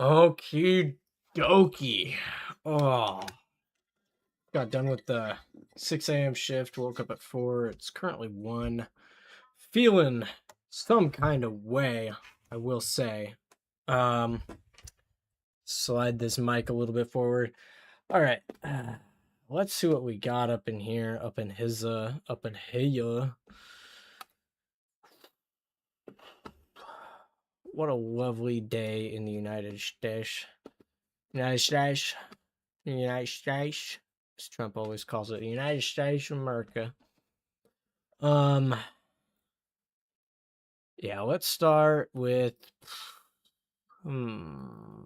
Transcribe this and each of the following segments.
Okie dokie. Oh, got done with the 6 a.m. shift, woke up at 4. It's currently 1. Feeling some kind of way, I will say. Um, Slide this mic a little bit forward. All right. Let's see what we got up in here, up in here. What a lovely day in the United States. United States. United States. As Trump always calls it, the United States of America. Yeah, let's start with hmm.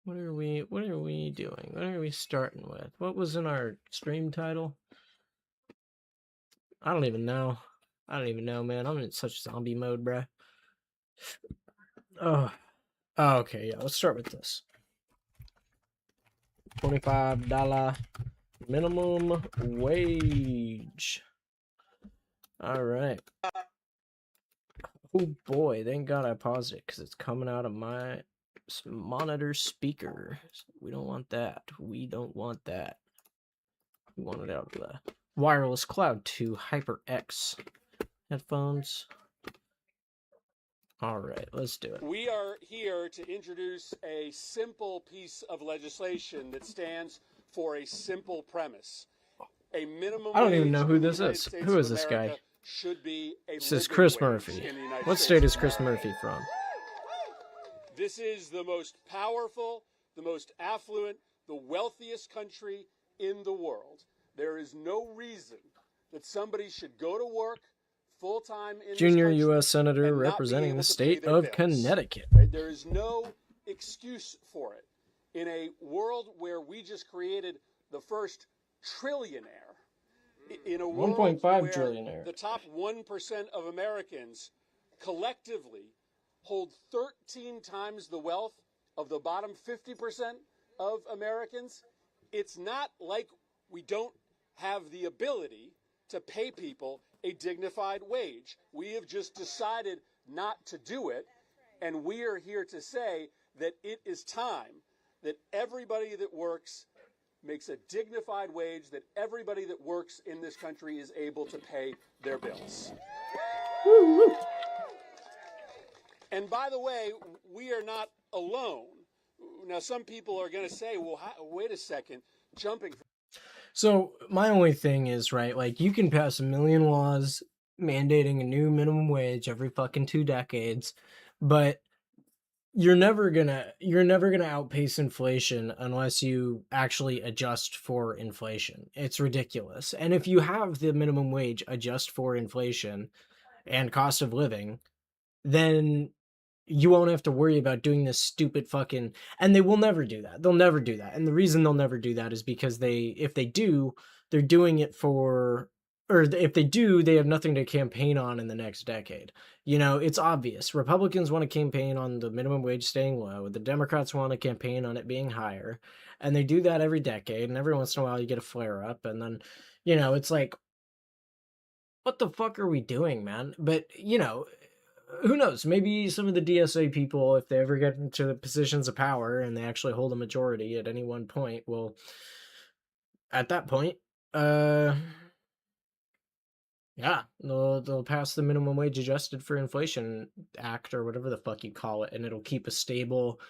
What are we doing? What are we starting with? What was in our stream title? I don't even know. Man. I'm in such zombie mode, bruh. Oh. Okay, yeah, let's start with this. $25 minimum wage. All right. Oh boy, thank God I paused it because it's coming out of my monitor speaker. We don't want that. We don't want that. We want it out of the wireless cloud to HyperX headphones. All right, let's do it. We are here to introduce a simple piece of legislation that stands for a simple premise. A minimum I don't even wage know who in the this United is. States Who of is this America guy? should be a This is living Chris wage Murphy. in the United What States. state is Chris Murphy from? This is the most powerful, the most affluent, the wealthiest country in the world. There is no reason that somebody should go to work full-time in Junior this country U.S. Senator and not be representing able the to state pay their of bills. Connecticut. Right? There is no excuse for it. In a world where we just created the first trillionaire, in a world 1.5 where trillionaire. the top 1% of Americans collectively hold 13 times the wealth of the bottom 50% of Americans, it's not like we don't have the ability to pay people a dignified wage. We have just decided not to do it, and we are here to say that it is time that everybody that works makes a dignified wage, that everybody that works in this country is able to pay their bills. And by the way, we are not alone. Now, some people are going to say, well, wait a second, jumping. So my only thing is, right, like you can pass a million laws mandating a new minimum wage every fucking 2 decades, but you're never gonna outpace inflation unless you actually adjust for inflation. It's ridiculous. And if you have the minimum wage adjust for inflation and cost of living, then you won't have to worry about doing this stupid fucking, and they will never do that. They'll never do that. And the reason they'll never do that is because if they do, they're doing it for, or if they do, they have nothing to campaign on in the next decade. You know, it's obvious. Republicans want to campaign on the minimum wage staying low. The Democrats want to campaign on it being higher. And they do that every decade. And every once in a while you get a flare up. And then, it's like, what the fuck are we doing, man? But, who knows? Maybe some of the DSA people, if they ever get into the positions of power and they actually hold a majority at any one point, will, at that point, yeah, they'll pass the minimum wage adjusted for inflation act or whatever the fuck you call it, and it'll keep a stable,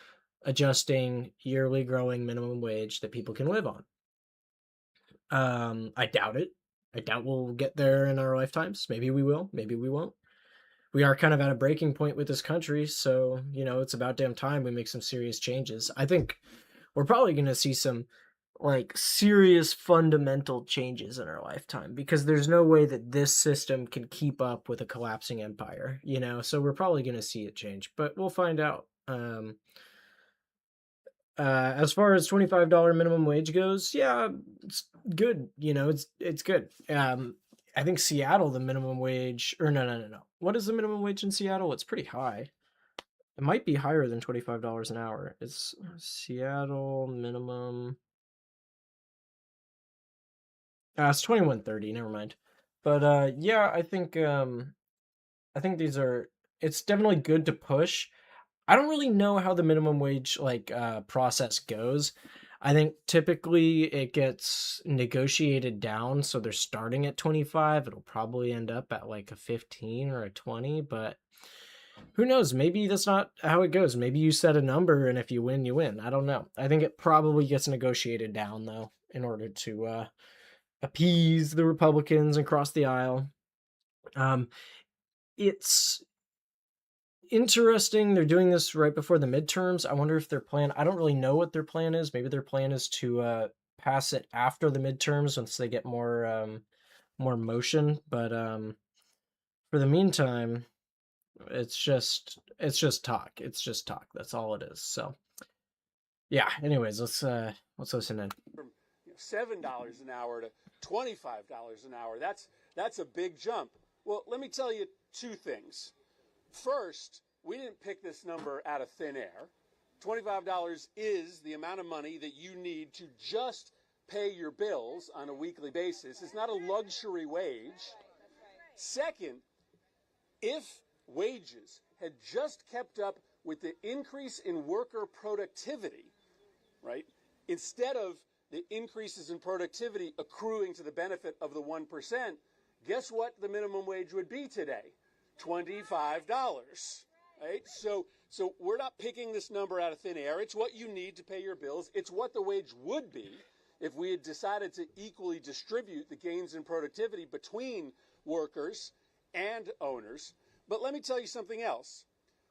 adjusting, yearly growing minimum wage that people can live on. I doubt it. I doubt we'll get there in our lifetimes. Maybe we will. Maybe we won't. We are kind of at a breaking point with this country, so it's about damn time we make some serious changes. I think we're probably going to see some like serious fundamental changes in our lifetime because there's no way that this system can keep up with a collapsing empire, so we're probably going to see it change, but we'll find out. As far as $25 minimum wage goes, yeah, it's good. It's good. I think Seattle, the minimum wage, or no. What is the minimum wage in Seattle? It's pretty high. It might be higher than $25 an hour. It's Seattle minimum. It's 21.30. Never mind. But yeah, I think these are it's definitely good to push. I don't really know how the minimum wage process goes. I think typically it gets negotiated down, so they're starting at 25. It'll probably end up at like a 15 or a 20, but who knows? Maybe that's not how it goes. Maybe you set a number and if you win, you win. I don't know. I think it probably gets negotiated down though in order to appease the Republicans and cross the aisle. Um, it's interesting. They're doing this right before the midterms. I wonder if their plan, I don't really know what their plan is. Maybe their plan is to pass it after the midterms once they get more motion. But for the meantime, it's just talk. It's just talk. That's all it is. So yeah. Anyways, let's listen in. From $7 an hour to $25 an hour. That's a big jump. Well, let me tell you two things. First, we didn't pick this number out of thin air. $25 is the amount of money that you need to just pay your bills on a weekly basis. It's not a luxury wage. Second, if wages had just kept up with the increase in worker productivity, right, instead of the increases in productivity accruing to the benefit of the 1%, guess what the minimum wage would be today? $25, right? So we're not picking this number out of thin air. It's what you need to pay your bills. It's what the wage would be if we had decided to equally distribute the gains in productivity between workers and owners. But let me tell you something else.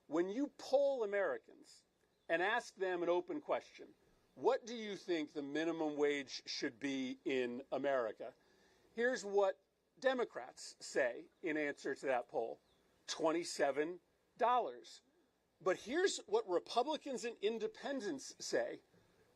When you poll Americans and ask them an open question, what do you think the minimum wage should be in America? Here's what Democrats say in answer to that poll. $27. But here's what Republicans and independents say.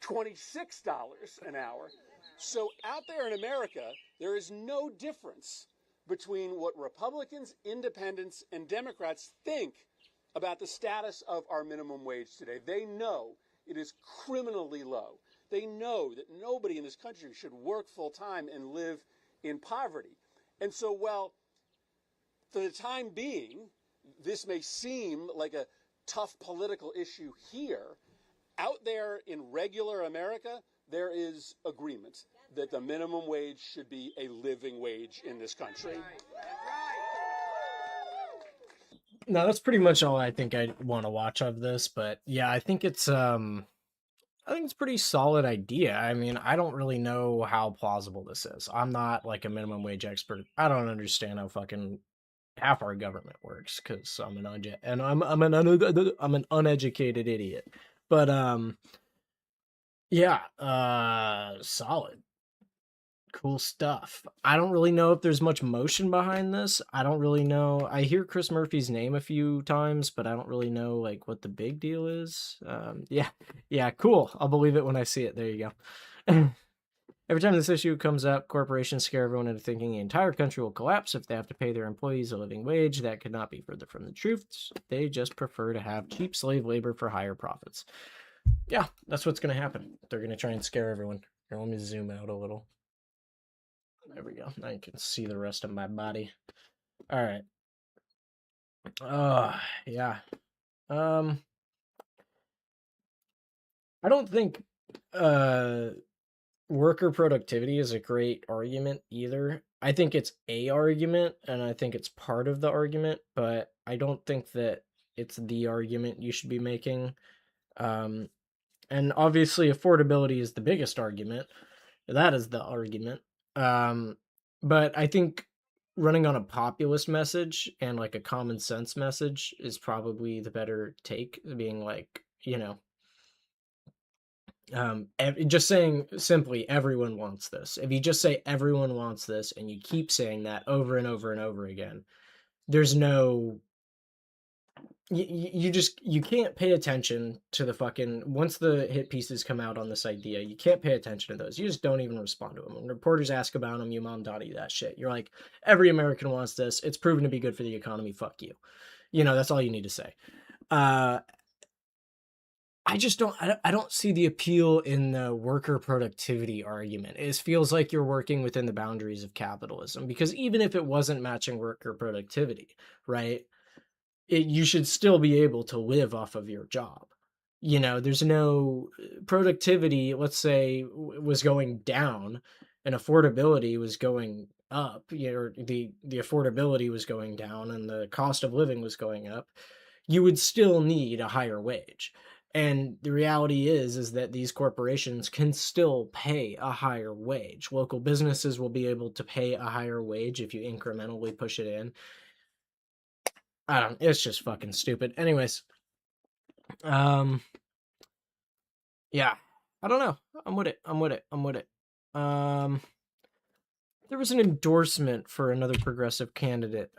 $26 an hour. So out there in America, there is no difference between what Republicans, independents, and Democrats think about the status of our minimum wage today. They know it is criminally low. They know that nobody in this country should work full time and live in poverty. And so, well, for the time being, this may seem like a tough political issue here. Out there in regular America, there is agreement that the minimum wage should be a living wage in this country. No, that's pretty much all I think I want to watch of this, but yeah, I think it's a pretty solid idea. I mean, I don't really know how plausible this is. I'm not like a minimum wage expert. I don't understand how fucking half our government works because I'm an uneducated idiot. But yeah, solid. Cool stuff. I don't really know if there's much motion behind this. I don't really know. I hear Chris Murphy's name a few times, but I don't really know like what the big deal is. Yeah, cool. I'll believe it when I see it. There you go. Every time this issue comes up, corporations scare everyone into thinking the entire country will collapse if they have to pay their employees a living wage. That could not be further from the truth. They just prefer to have cheap slave labor for higher profits. Yeah, that's what's going to happen. They're going to try and scare everyone. Here, let me zoom out a little. There we go. Now you can see the rest of my body. All right. Yeah. I don't think worker productivity is a great argument either. I think it's a argument and I think it's part of the argument, but I don't think that it's the argument you should be making. And obviously affordability is the biggest argument. That is the argument. But I think running on a populist message and like a common sense message is probably the better take, being like, just saying simply everyone wants this. If you just say everyone wants this and you keep saying that over and over and over again, there's no you can't pay attention to the fucking, once the hit pieces come out on this idea, you can't pay attention to those. You just don't even respond to them. When reporters ask about them, you mom dotty that shit. You're like, every American wants this. It's proven to be good for the economy. Fuck you. That's all you need to say. I don't see the appeal in the worker productivity argument. It feels like you're working within the boundaries of capitalism, because even if it wasn't matching worker productivity, right? you should still be able to live off of your job. You know, there's no productivity, let's say, was going down and affordability was going up, you know, the affordability was going down and the cost of living was going up, you would still need a higher wage. And the reality is that these corporations can still pay a higher wage. Local businesses will be able to pay a higher wage if you incrementally push it in. I don't, it's just fucking stupid. Anyways, um yeah. I don't know. I'm with it. I'm with it. I'm with it. Um there was an endorsement for another progressive candidate.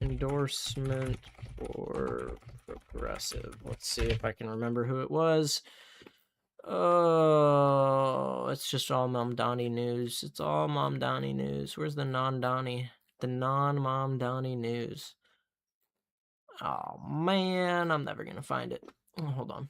Endorsement for progressive. Let's see if I can remember who it was. Oh, it's just all Mom Donnie news. It's all Mom Donnie news. Where's the non-Donnie? The non-Mom Donnie news. Oh man, I'm never gonna find it. Oh, hold on.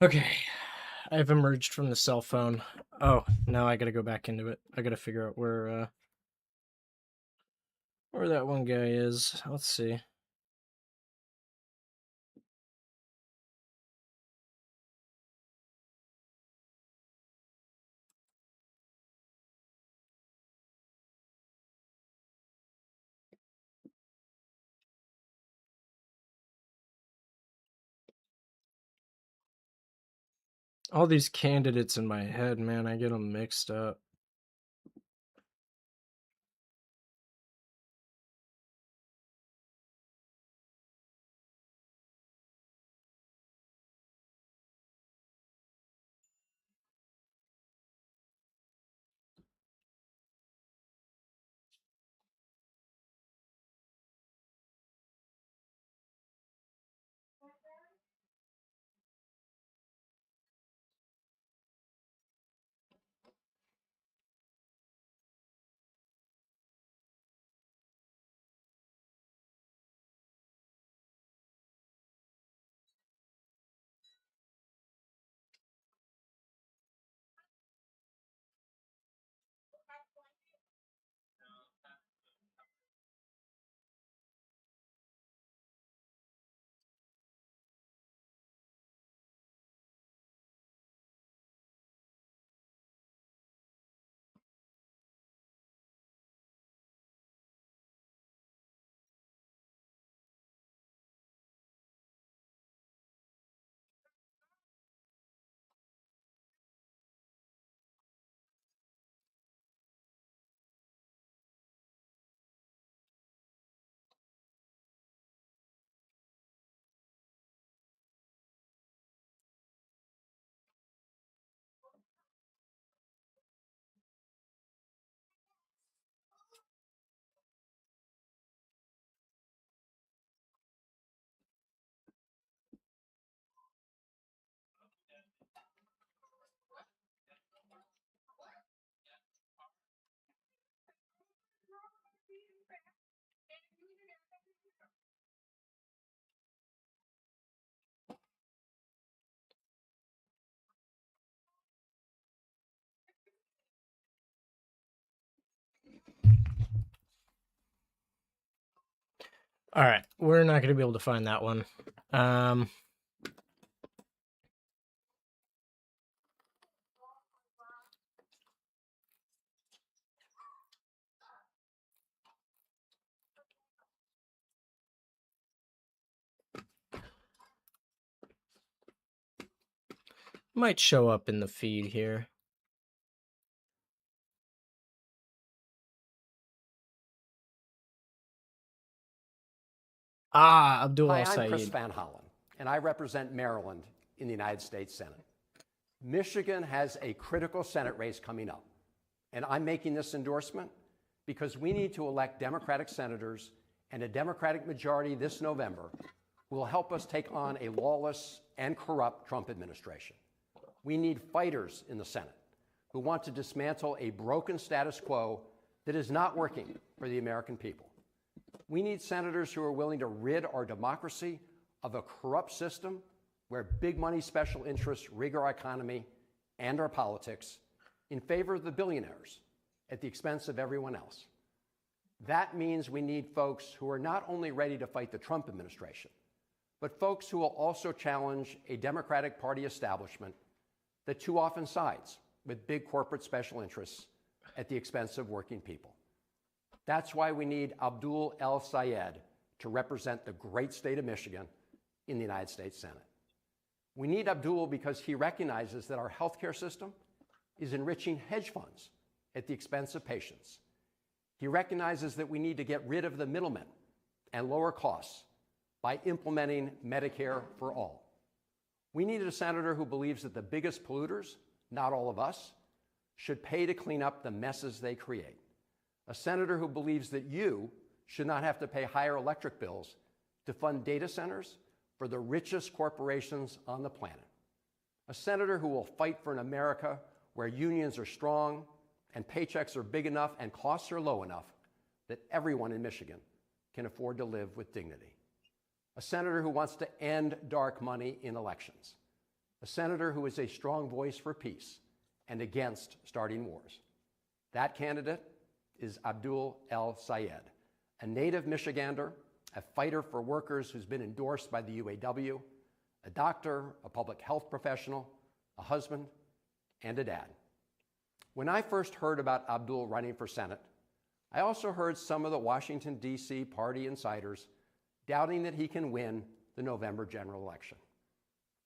Okay. I've emerged from the cell phone. Oh, now I gotta go back into it. I gotta figure out where that one guy is. Let's see. All these candidates in my head, man, I get them mixed up. All right, we're not going to be able to find that one. Might show up in the feed here. Abdul Hi, El I'm Chris Sayed. Van Hollen, and I represent Maryland in the United States Senate. Michigan has a critical Senate race coming up, and I'm making this endorsement because we need to elect Democratic senators and a Democratic majority this November who will help us take on a lawless and corrupt Trump administration. We need fighters in the Senate who want to dismantle a broken status quo that is not working for the American people. We need senators who are willing to rid our democracy of a corrupt system where big money special interests rig our economy and our politics in favor of the billionaires at the expense of everyone else. That means we need folks who are not only ready to fight the Trump administration, but folks who will also challenge a Democratic Party establishment that too often sides with big corporate special interests at the expense of working people. That's why we need Abdul El Sayed to represent the great state of Michigan in the United States Senate. We need Abdul because he recognizes that our healthcare system is enriching hedge funds at the expense of patients. He recognizes that we need to get rid of the middlemen and lower costs by implementing Medicare for all. We need a senator who believes that the biggest polluters, not all of us, should pay to clean up the messes they create. A senator who believes that you should not have to pay higher electric bills to fund data centers for the richest corporations on the planet. A senator who will fight for an America where unions are strong and paychecks are big enough and costs are low enough that everyone in Michigan can afford to live with dignity. A senator who wants to end dark money in elections. A senator who is a strong voice for peace and against starting wars. That candidate is Abdul El Sayed, a native Michigander, a fighter for workers who's been endorsed by the UAW, a doctor, a public health professional, a husband, and a dad. When I first heard about Abdul running for Senate, I also heard some of the Washington, D.C. party insiders doubting that he can win the November general election.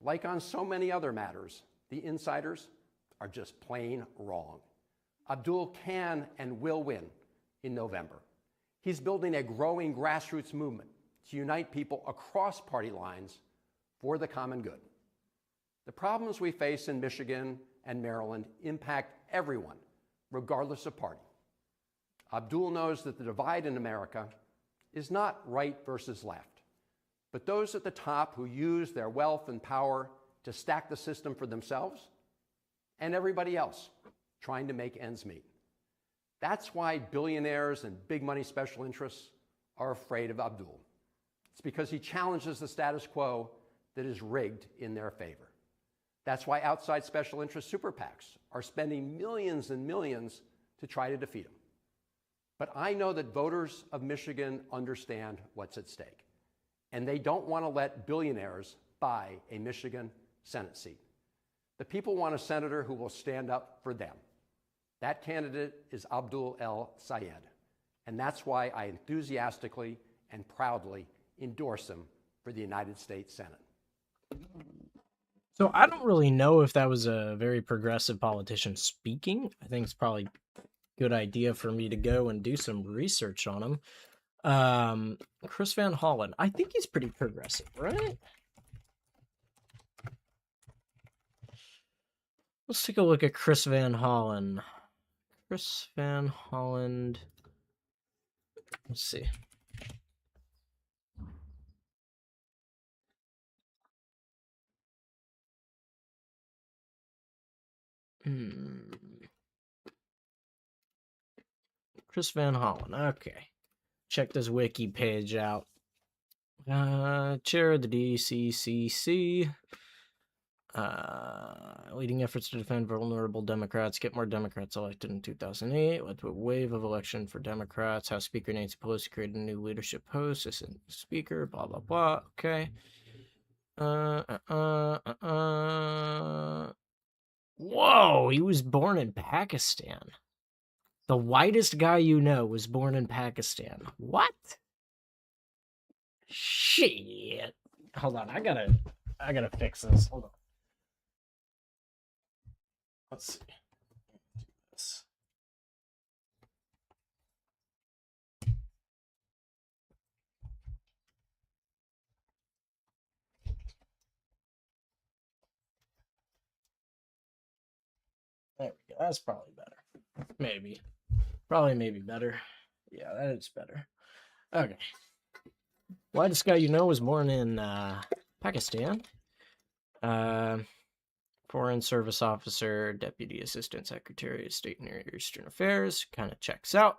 Like on so many other matters, The insiders are just plain wrong. Abdul can and will win in November. He's building a growing grassroots movement to unite people across party lines for the common good. The problems we face in Michigan and Maryland impact everyone, regardless of party. Abdul knows that the divide in America is not right versus left, but those at the top who use their wealth and power to stack the system for themselves and everybody else trying to make ends meet. That's why billionaires and big money special interests are afraid of Abdul. It's because he challenges the status quo that is rigged in their favor. That's why outside special interest super PACs are spending millions and millions to try to defeat him. But I know that voters of Michigan understand what's at stake, and they don't want to let billionaires buy a Michigan Senate seat. The people want a senator who will stand up for them. That candidate is Abdul El Sayed, and that's why I enthusiastically and proudly endorse him for the United States Senate. So I don't really know if that was a very progressive politician speaking. I think it's probably a good idea for me to go and do some research on him. Chris Van Hollen. I think he's pretty progressive, right? Let's take a look at Chris Van Hollen. Chris Van Holland. Let's see. Chris Van Hollen. Okay. Check this wiki page out. Chair of the DCCC. Leading efforts to defend vulnerable Democrats, get more Democrats elected in 2008, led to a wave of election for Democrats. House Speaker Nancy Pelosi created a new leadership post, assistant speaker, blah, blah, blah. Okay. Whoa, he was born in Pakistan. The whitest guy you know was born in Pakistan. What? Shit. Hold on, I gotta fix this. Hold on. Let's see. Do this. There we go. That's probably better. Maybe. Probably maybe better. Yeah, that is better. Okay. Whitest guy you know was born in Pakistan. Foreign Service Officer, Deputy Assistant Secretary of State and Near Eastern Affairs. Kind of checks out.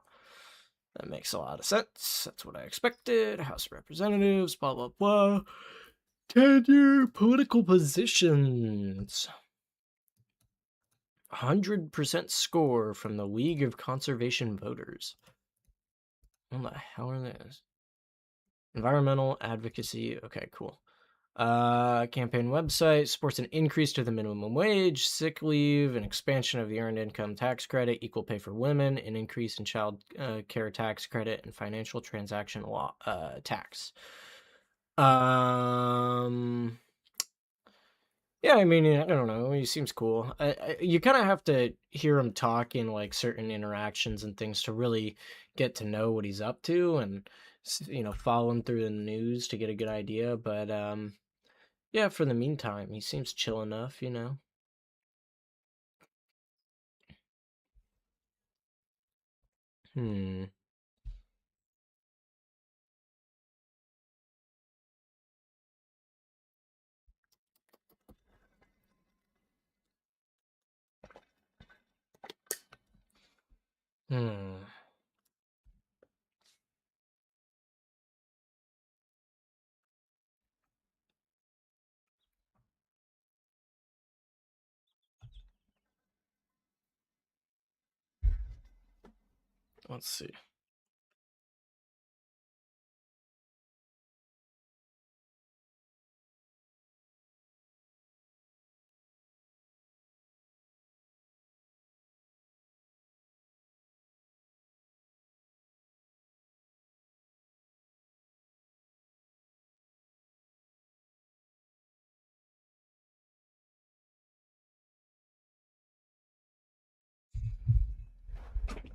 That makes a lot of sense. That's what I expected. House of Representatives, blah, blah, blah. Tenure, political positions. 100% score from the League of Conservation Voters. What the hell are these? Environmental advocacy. Okay, cool. Campaign website supports an increase to the minimum wage, sick leave, an expansion of the earned income tax credit, equal pay for women, an increase in child care tax credit, and financial transaction law tax. Yeah, I mean, I don't know. He seems cool. You kind of have to hear him talk in like certain interactions and things to really get to know what he's up to, and follow him through the news to get a good idea. But yeah, for the meantime, he seems chill enough, Hmm. Hmm. Let's see.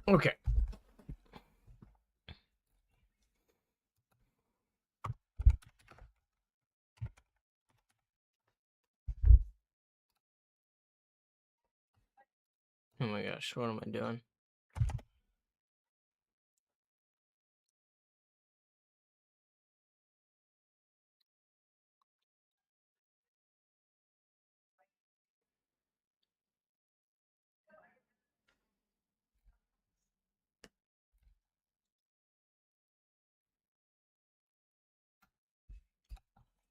Okay. Oh my gosh, what am I doing?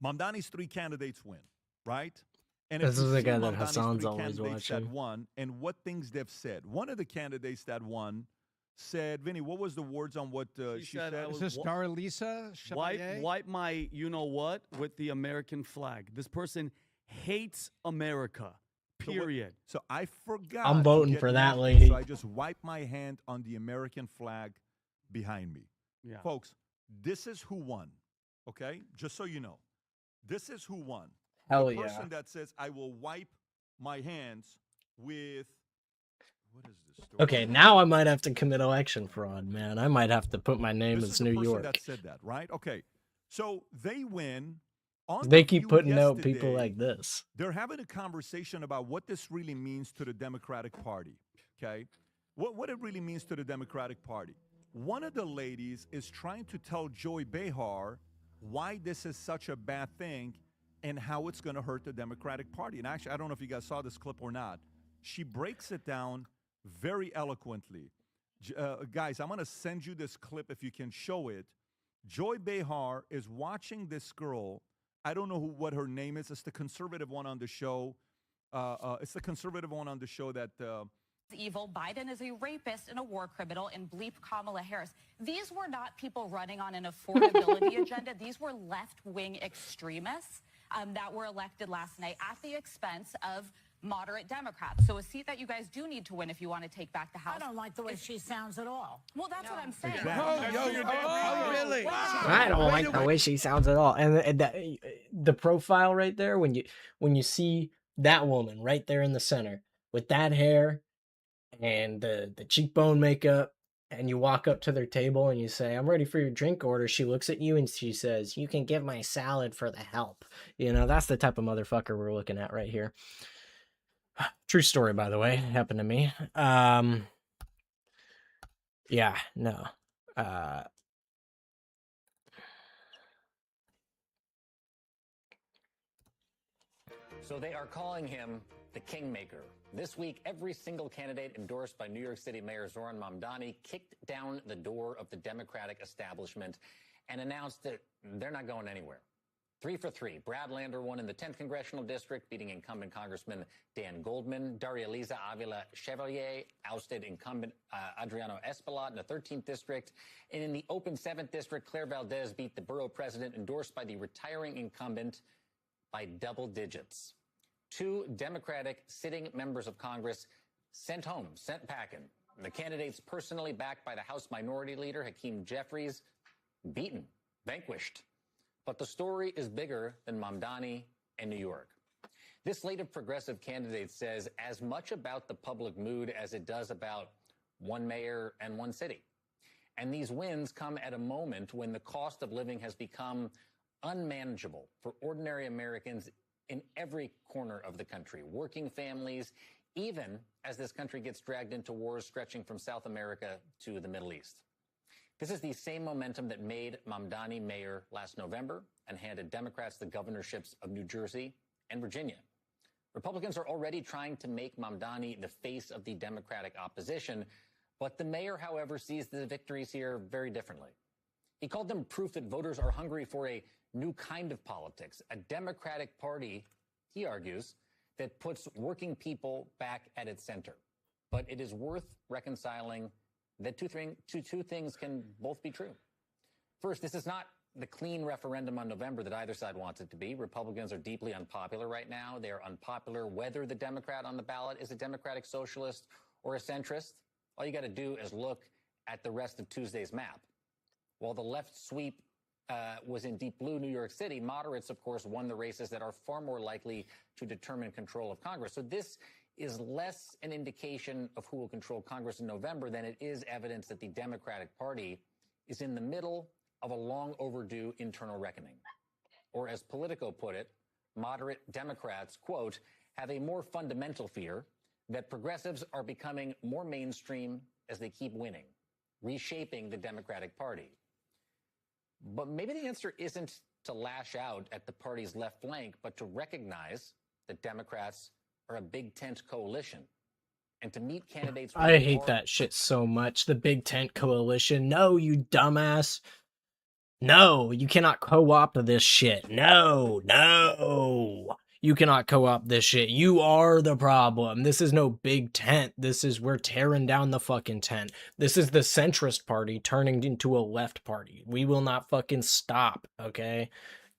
Mamdani's three candidates win, right? And This if you is the see guy that Mamdani's Hassan's three always candidates that watching. won and what things they've said, one of the candidates that won said, Vinny, what was the words on what she said? I Is was this Darlisa Chevalier? wipe my you know what with the American flag. This person hates America. Period. So I forgot. I'm to voting get for that napkins, lady. So I just wiped my hand on the American flag behind me. Yeah. Folks, this is who won, okay? Just so you know. This is who won. Hell the yeah. person that says, I will wipe my hands with, what is this story? Okay, now I might have to commit election fraud, man. I might have to put my name This as is the New person York. that said that, right? Okay. So they win. On They The keep View putting out people yesterday, like this. they're having a conversation about what this really means to the Democratic Party, okay? What it really means to the Democratic Party. One of the ladies is trying to tell Joy Behar why this is such a bad thing and how it's going to hurt the Democratic Party. And actually, I don't know if you guys saw this clip or not. She breaks it down very eloquently. Guys, I'm going to send you this clip if you can show it. Joy Behar is watching this girl. I don't know what her name is. It's the conservative one on the show. It's the conservative one on the show that evil. Biden is a rapist and a war criminal, and bleep Kamala Harris. These were not people running on an affordability agenda. These were left-wing extremists that were elected last night at the expense of moderate Democrats. So a seat that you guys do need to win if you want to take back the House. I don't like the way she sounds at all. Well, that's what I'm saying. Really? I don't like the way she sounds at all. And the profile right there, when you see that woman right there in the center with that hair and the cheekbone makeup, and you walk up to their table and you say, I'm ready for your drink order. She looks at you and she says, you can give my salad for the help. You know, that's the type of motherfucker we're looking at right here. True story, by the way. Happened to me. Yeah, no. So they are calling him the Kingmaker. This week, every single candidate endorsed by New York City Mayor Zohran Mamdani kicked down the door of the Democratic establishment and announced that they're not going anywhere. 3 for 3. Brad Lander won in the 10th Congressional District, beating incumbent Congressman Dan Goldman. Darlisa Avila Chevalier ousted incumbent Adriano Espaillat in the 13th District. And in the open 7th District, Claire Valdez beat the borough president endorsed by the retiring incumbent by double digits. 2 Democratic sitting members of Congress sent home, sent packing. The candidates personally backed by the House Minority Leader, Hakeem Jeffries, beaten, vanquished. But the story is bigger than Mamdani and New York. This slate of progressive candidates says as much about the public mood as it does about one mayor and one city. And these wins come at a moment when the cost of living has become unmanageable for ordinary Americans in every corner of the country, working families, even as this country gets dragged into wars stretching from South America to the Middle East. This is the same momentum that made Mamdani mayor last November and handed Democrats the governorships of New Jersey and Virginia. Republicans are already trying to make Mamdani the face of the Democratic opposition, but the mayor, however, sees the victories here very differently. He called them proof that voters are hungry for a new kind of politics, a Democratic Party, he argues, that puts working people back at its center. But it is worth reconciling that two things can both be true. First, this is not the clean referendum on November that either side wants it to be. Republicans are deeply unpopular right now. They are unpopular whether the Democrat on the ballot is a Democratic socialist or a centrist. All you got to do is look at the rest of Tuesday's map. While the left sweep was in deep blue New York City, moderates, of course, won the races that are far more likely to determine control of Congress. So this is less an indication of who will control Congress in November than it is evidence that the Democratic Party is in the middle of a long overdue internal reckoning. Or as Politico put it, moderate Democrats, quote, have a more fundamental fear that progressives are becoming more mainstream as they keep winning, reshaping the Democratic Party. But maybe the answer isn't to lash out at the party's left flank, but to recognize that Democrats are a big tent coalition and to meet candidates. I hate that shit so much. The Big Tent Coalition. No, you dumbass. No, you cannot co-opt this shit. No. You cannot co-opt this shit. You are the problem. This is no big tent. We're tearing down the fucking tent. This is the centrist party turning into a left party. We will not fucking stop, okay?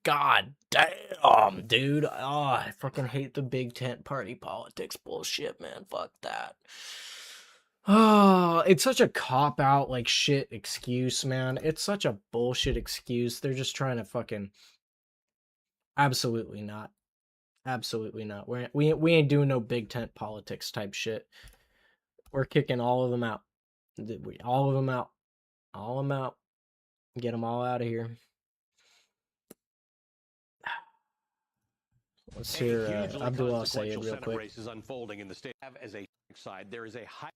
God damn, dude. Oh, I fucking hate the big tent party politics bullshit, man. Fuck that. Oh, it's such a cop-out, like, shit excuse, man. It's such a bullshit excuse. They're just trying to fucking... Absolutely not. Absolutely not. We ain't doing no big tent politics type shit. We're kicking all of them out. All of them out. All of them out. Get them all out of here. Let's hear Abdul Al-Sayed real quick. Races unfolding in the state. As a side, there is a high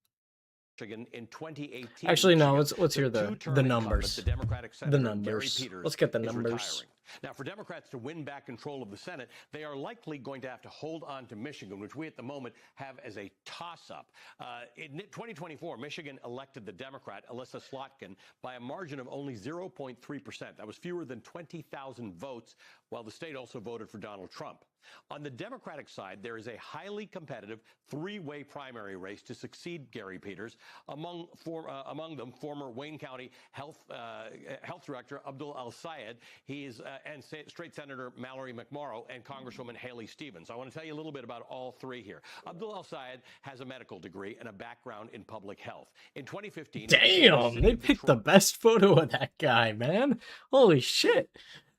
Michigan in 2018. Actually, no. Let's hear the numbers. The Democratic the numbers. Let's get the numbers. Retiring. Now, for Democrats to win back control of the Senate, they are likely going to have to hold on to Michigan, which we at the moment have as a toss-up. In 2024, Michigan elected the Democrat, Alyssa Slotkin, by a margin of only 0.3%. That was fewer than 20,000 votes, while the state also voted for Donald Trump. On the Democratic side, there is a highly competitive three-way primary race to succeed Gary Peters. Among them, former Wayne County Health Director Abdul Al-Sayed, and State Senator Mallory McMorrow, and Congresswoman Haley Stevens. I want to tell you a little bit about all three here. Abdul Al-Sayed has a medical degree and a background in public health. In 2015, damn, they picked the best photo of that guy, man. Holy shit.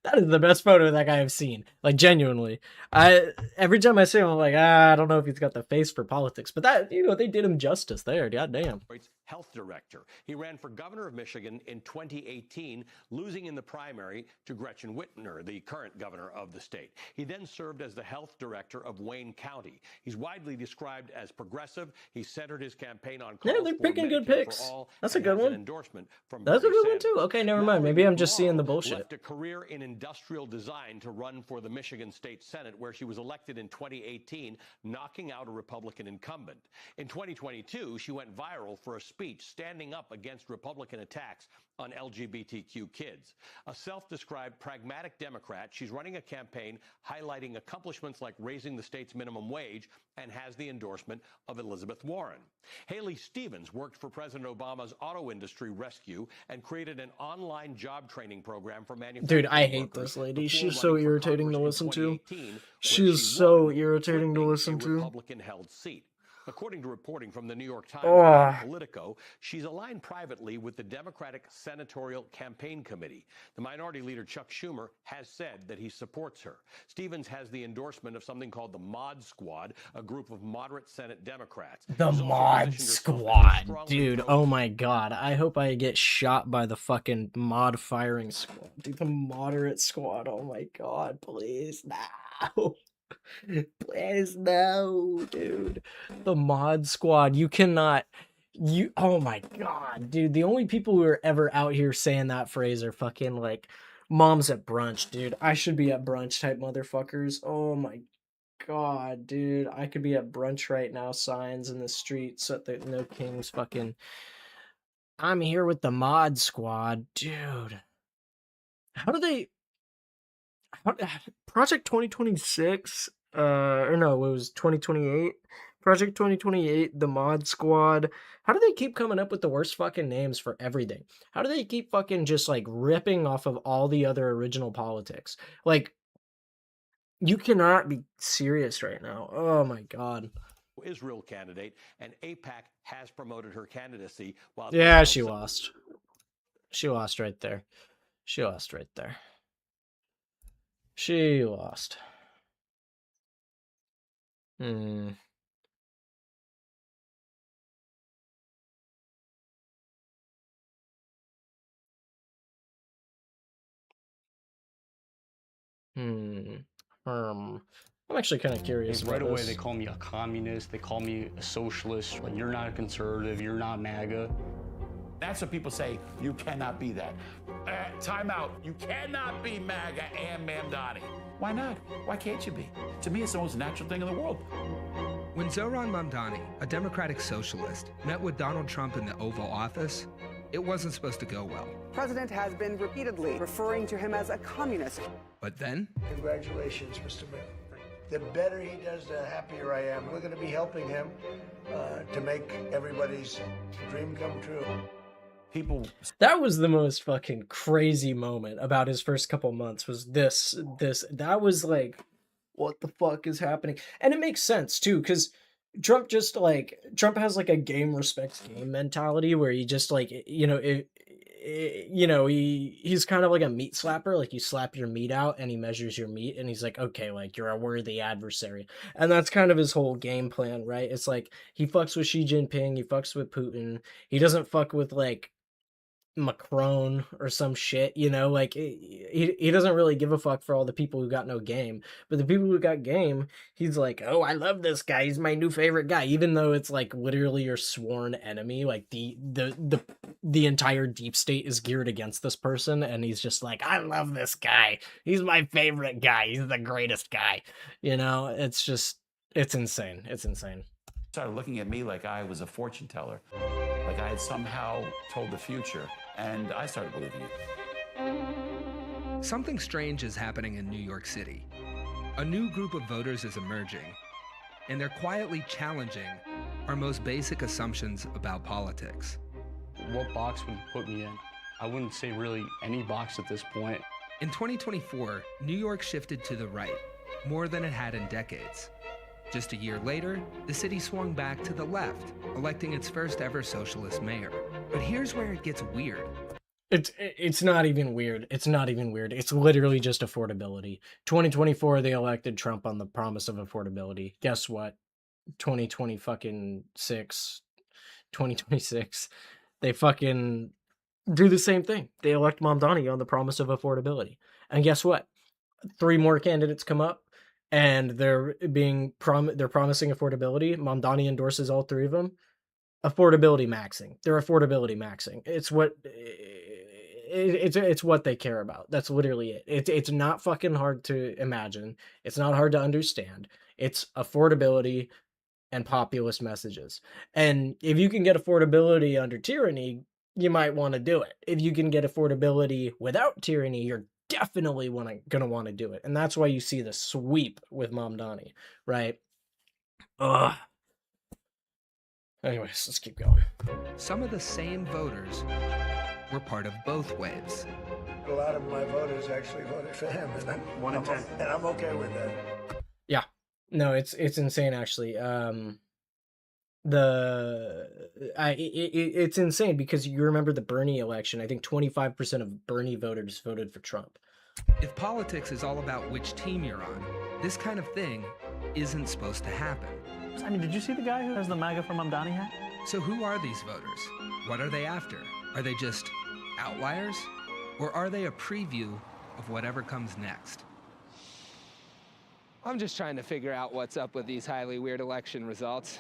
That is the best photo of that guy I've seen. Like, genuinely. Every time I see him, I'm like, I don't know if he's got the face for politics. But that, they did him justice there. God damn. Health director. He ran for governor of Michigan in 2018, losing in the primary to Gretchen Whitmer, the current governor of the state. He then served as the health director of Wayne County. He's widely described as progressive. He centered his campaign on calls they're for picking good Medicare picks. for all. That's a good one. Endorsement from That's a Bernie good one too. Okay, never mind. Maybe I'm just seeing the bullshit. Left a career in industrial design to run for the Michigan State Senate, where she was elected in 2018, knocking out a Republican incumbent. In 2022, she went viral for a speech standing up against Republican attacks on LGBTQ kids. A self-described pragmatic Democrat, she's running a campaign highlighting accomplishments like raising the state's minimum wage and has the endorsement of Elizabeth Warren. Haley Stevens worked for President Obama's auto industry rescue and created an online job training program for manufacturers. Dude, I hate this lady. She's so irritating to listen to. She's so irritating to listen to. Republican-held seat. According to reporting from the New York Times and Politico, she's aligned privately with the Democratic Senatorial Campaign Committee. The Minority Leader Chuck Schumer has said that he supports her. Stevens has the endorsement of something called the Mod Squad, a group of moderate Senate Democrats. The Mod Squad, dude. Oh my god. I hope I get shot by the fucking mod firing squad. Dude, the moderate squad. Oh my god, please. No. Please no, dude. The Mod Squad. You cannot. Oh my god, dude. The only people who are ever out here saying that phrase are fucking like moms at brunch, dude. I should be at brunch type motherfuckers. Oh my god, dude. I could be at brunch right now. Signs in the street so that no kings fucking. I'm here with the Mod Squad, dude. How do they? Project 2026, or no, it was 2028. Project 2028, the Mod Squad. How do they keep coming up with the worst fucking names for everything? How do they keep fucking just like ripping off of all the other original politics? Like, you cannot be serious right now. Oh my god. Israel candidate, and AIPAC has promoted her candidacy. While yeah, she lost. She lost right there. She lost right there. She lost. I'm actually kind of curious about Right away, this. they call me a communist. They call me a socialist. Like, you're not a conservative. You're not MAGA. That's what people say. You cannot be that. Time out. You cannot be MAGA and Mamdani. Why not? Why can't you be? To me, it's the most natural thing in the world. When Zohran Mamdani, a Democratic socialist, met with Donald Trump in the Oval Office, it wasn't supposed to go well. The president has been repeatedly referring to him as a communist. But then... Congratulations, Mr. Mayor. The better he does, the happier I am. We're going to be helping him to make everybody's dream come true. That was the most fucking crazy moment about his first couple months was this. That was like, what the fuck is happening? And it makes sense too, because Trump has like a game respects game mentality where he just like, he's kind of like a meat slapper. Like you slap your meat out and he measures your meat and he's like, okay, like you're a worthy adversary. And that's kind of his whole game plan, right? It's like he fucks with Xi Jinping, he fucks with Putin. He doesn't fuck with like Macron or some shit, like he doesn't really give a fuck for all the people who got no game, but the people who got game, he's like, oh, I love this guy, he's my new favorite guy, even though it's like literally your sworn enemy. Like the entire deep state is geared against this person, and he's just like, I love this guy, he's my favorite guy, he's the greatest guy. It's insane. Started looking at me like I was a fortune teller, like I had somehow told the future, and I started believing it. Something strange is happening in New York City. A new group of voters is emerging, and they're quietly challenging our most basic assumptions about politics. What box would you put me in? I wouldn't say really any box at this point. In 2024, New York shifted to the right, more than it had in decades. Just a year later, the city swung back to the left, electing its first ever socialist mayor. But here's where it gets weird. It's not even weird. It's literally just affordability. 2024, they elected Trump on the promise of affordability. Guess what? 2026, they fucking do the same thing. They elect Mamdani on the promise of affordability. And guess what? 3 more candidates come up, and they're promising affordability. Mamdani endorses all 3 of them. Affordability maxing. They're affordability maxing. It's what they care about. That's literally it. It's not fucking hard to imagine. It's not hard to understand. It's affordability and populist messages. And if you can get affordability under tyranny, you might want to do it. If you can get affordability without tyranny, you're definitely gonna want to do it. And that's why you see the sweep with Mamdani, right? Anyways, let's keep going. Some of the same voters were part of both waves. A lot of my voters actually voted for him, and I'm okay with that. Yeah, no, it's insane actually. It's insane because you remember the Bernie election. I think 25% of Bernie voters voted for Trump. If politics is all about which team you're on, this kind of thing isn't supposed to happen. I mean, did you see the guy who has the MAGA for Mamdani hat? So who are these voters? What are they after? Are they just outliers? Or are they a preview of whatever comes next? I'm just trying to figure out what's up with these highly weird election results.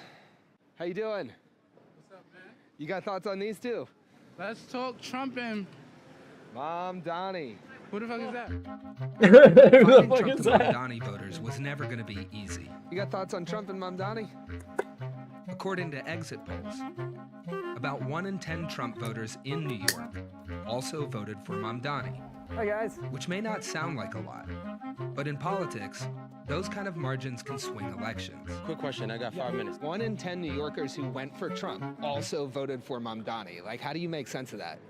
How you doing? What's up, man? You got thoughts on these two? Let's talk Trump and Mamdani. Who the fuck is that? Finding Trump and Mamdani voters was never going to be easy. You got thoughts on Trump and Mamdani? According to exit polls, about 1 in 10 Trump voters in New York also voted for Mamdani. Hi, guys. Which may not sound like a lot, but in politics, those kind of margins can swing elections. Quick question, I got 5 minutes. 1 in 10 New Yorkers who went for Trump also voted for Mamdani. Like, how do you make sense of that?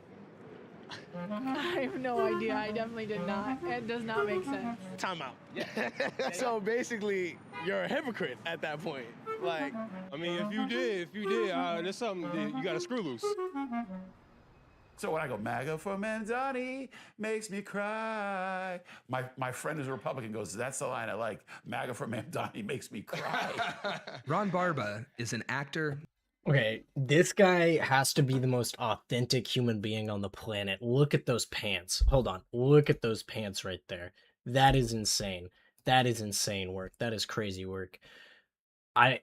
I have no idea. I definitely did not. It does not make sense. Time out. So basically, you're a hypocrite at that point. Like, I mean, if you did, there's something that you got to screw loose. So when I go, MAGA for Mamdani makes me cry. My friend who's a Republican goes, that's the line I like. MAGA for Mamdani makes me cry. Ron Barba is an actor. Okay, this guy has to be the most authentic human being on the planet. Look at those pants. Hold on. Look at those pants right there. That is insane. That is insane work. That is crazy work. I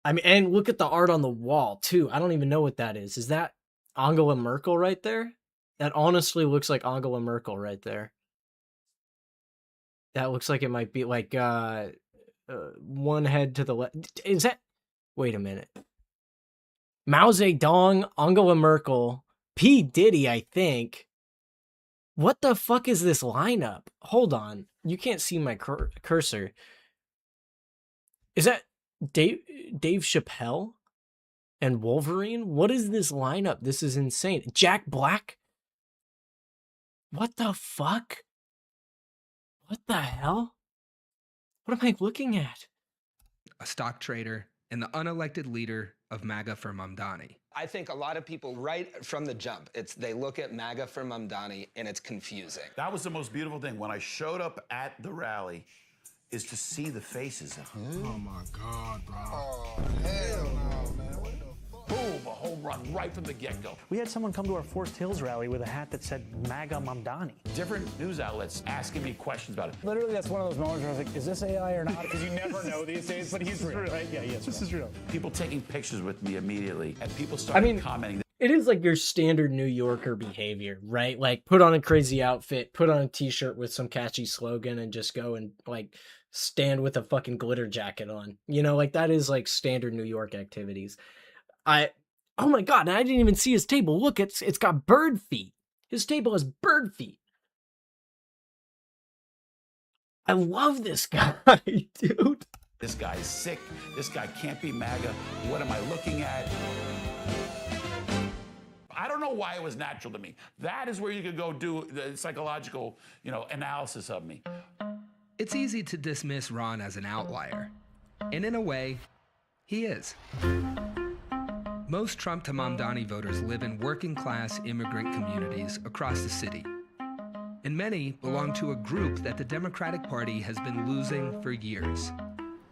mean, and look at the art on the wall too. I don't even know what that is. Is that Angela Merkel right there? That honestly looks like Angela Merkel right there. That looks like it might be like one head to the left. Is that? Wait a minute. Mao Zedong, Angela Merkel, P. Diddy, I think. What the fuck is this lineup? Hold on. You can't see my cursor. Is that Dave Chappelle and Wolverine? What is this lineup? This is insane. Jack Black? What the fuck? What the hell? What am I looking at? A stock trader and the unelected leader of MAGA for Mamdani. I think a lot of people, right from the jump, they look at MAGA for Mamdani and it's confusing. That was the most beautiful thing. When I showed up at the rally, is to see the faces. Oh my God, bro. Oh, hell no, man. What the boom, a home run right from the get-go. We had someone come to our Forest Hills rally with a hat that said MAGA Mamdani. Different news outlets asking me questions about it. Literally, that's one of those moments where I was like, is this AI or not? Because you never know these days, but he's real, right? Yeah, yes, this is real. People taking pictures with me immediately, and people started commenting. It is like your standard New Yorker behavior, right? Like put on a crazy outfit, put on a t-shirt with some catchy slogan and just go and like stand with a fucking glitter jacket on. You know, like that is like standard New York activities. Oh my God, I didn't even see his table. Look, it's got bird feet. His table has bird feet. I love this guy, dude. This guy is sick. This guy can't be MAGA. What am I looking at? I don't know why it was natural to me. That is where you could go do the psychological, analysis of me. It's easy to dismiss Ron as an outlier. And in a way, he is. Most Trump to Mamdani voters live in working-class immigrant communities across the city. And many belong to a group that the Democratic Party has been losing for years.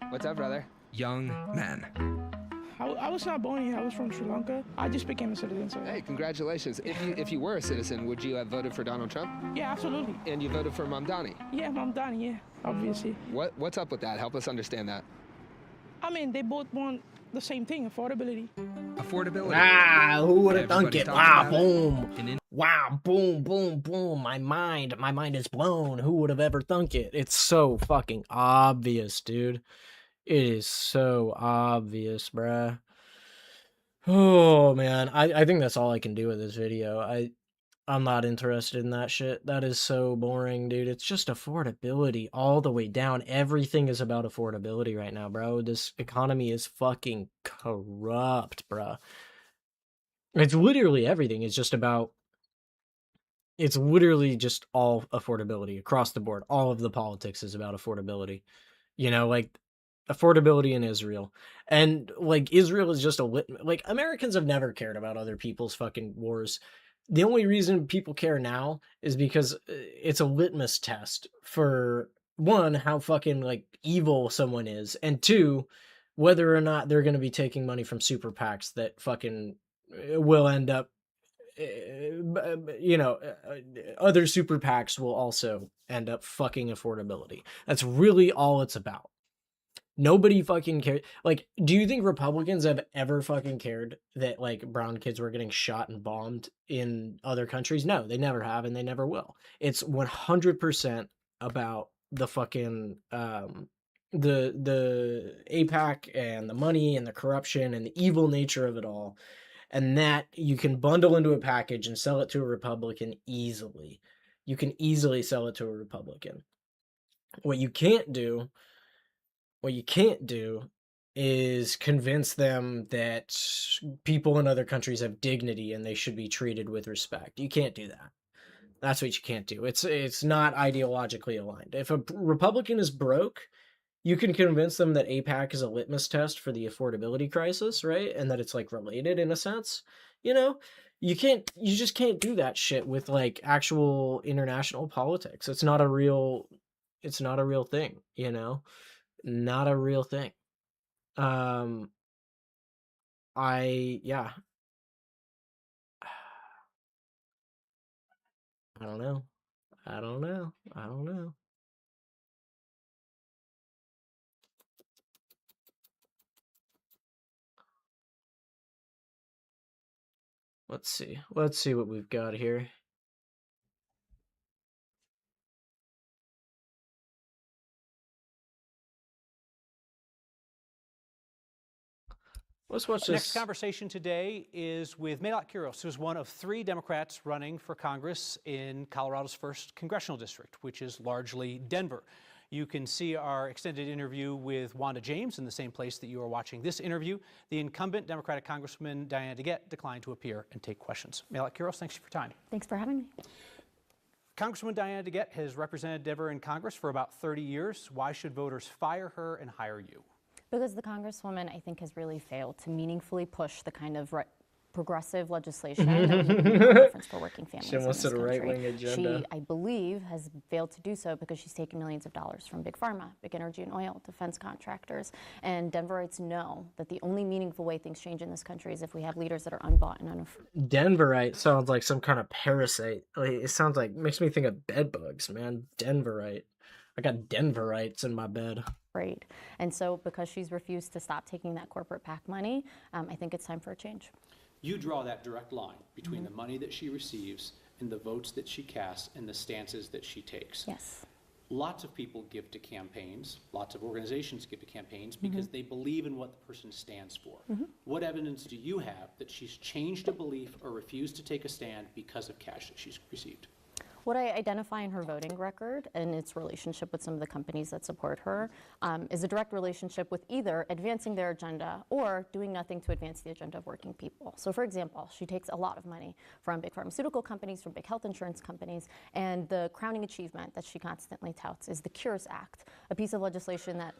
What's up, brother? Young men. I was not born here. I was from Sri Lanka. I just became a citizen. So. Hey, congratulations. If you were a citizen, would you have voted for Donald Trump? Yeah, absolutely. And you voted for Mamdani? Yeah, Mamdani, yeah, obviously. What's up with that? Help us understand that. I mean, they both want the same thing, affordability. Affordability. Who would have thunk it? Wow, boom. Wow, boom, boom, boom. My mind is blown. Who would have ever thunk it? It's so fucking obvious, dude. It is so obvious, bruh. Oh, man. I think that's all I can do with this video. I'm not interested in that shit. That is so boring, dude. It's just affordability all the way down. Everything is about affordability right now, bro. This economy is fucking corrupt, bro. It's literally everything. It's literally just all affordability across the board. All of the politics is about affordability. Like affordability in Israel. And like Israel is just like Americans have never cared about other people's fucking wars. The only reason people care now is because it's a litmus test for, one, how fucking like evil someone is, and two, whether or not they're going to be taking money from super PACs that fucking will end up, other super PACs will also end up fucking affordability. That's really all it's about. Nobody fucking cares. Like, do you think Republicans have ever fucking cared that, like, brown kids were getting shot and bombed in other countries? No, they never have, and they never will. It's 100% about the fucking, the AIPAC and the money and the corruption and the evil nature of it all. And that you can bundle into a package and sell it to a Republican easily. You can easily sell it to a Republican. What you can't do is convince them that people in other countries have dignity and they should be treated with respect. You can't do that. That's what you can't do. It's not ideologically aligned. If a Republican is broke, you can convince them that AIPAC is a litmus test for the affordability crisis, right? And that it's like related in a sense. You just can't do that shit with like actual international politics. It's not a real thing, Not a real thing. I don't know. Let's see. Let's see what we've got here. Let's watch this. Next conversation today is with Mayock Quiros, who's one of 3 Democrats running for Congress in Colorado's 1st congressional district, which is largely Denver. You can see our extended interview with Wanda James in the same place that you are watching this interview. The incumbent Democratic Congresswoman Diana DeGette declined to appear and take questions. Mayock Quiros, thanks for your time. Thanks for having me. Congresswoman Diana DeGette has represented Denver in Congress for about 30 years. Why should voters fire her and hire you? Because the Congresswoman, I think, has really failed to meaningfully push the kind of progressive legislation that we need preference for working families. She wants in a this country. right-wing agenda. She, I believe, has failed to do so because she's taken millions of dollars from big pharma, big energy and oil, defense contractors. And Denverites know that the only meaningful way things change in this country is if we have leaders that are unbought and unafraid. Denverite sounds like some kind of parasite. Like, it sounds like, makes me think of bed bugs, man. Denverite. I got Denverites in my bed. Right. And so because she's refused to stop taking that corporate PAC money, I think it's time for a change. You draw that direct line between the money that she receives and the votes that she casts and the stances that she takes. Yes. Lots of people give to campaigns, lots of organizations give to campaigns because they believe in what the person stands for. What evidence do you have that she's changed a belief or refused to take a stand because of cash that she's received? What I identify in her voting record and its relationship with some of the companies that support her is a direct relationship with either advancing their agenda or doing nothing to advance the agenda of working people. So for example, she takes a lot of money from big pharmaceutical companies, from big health insurance companies, and the crowning achievement that she constantly touts is the Cures Act, a piece of legislation that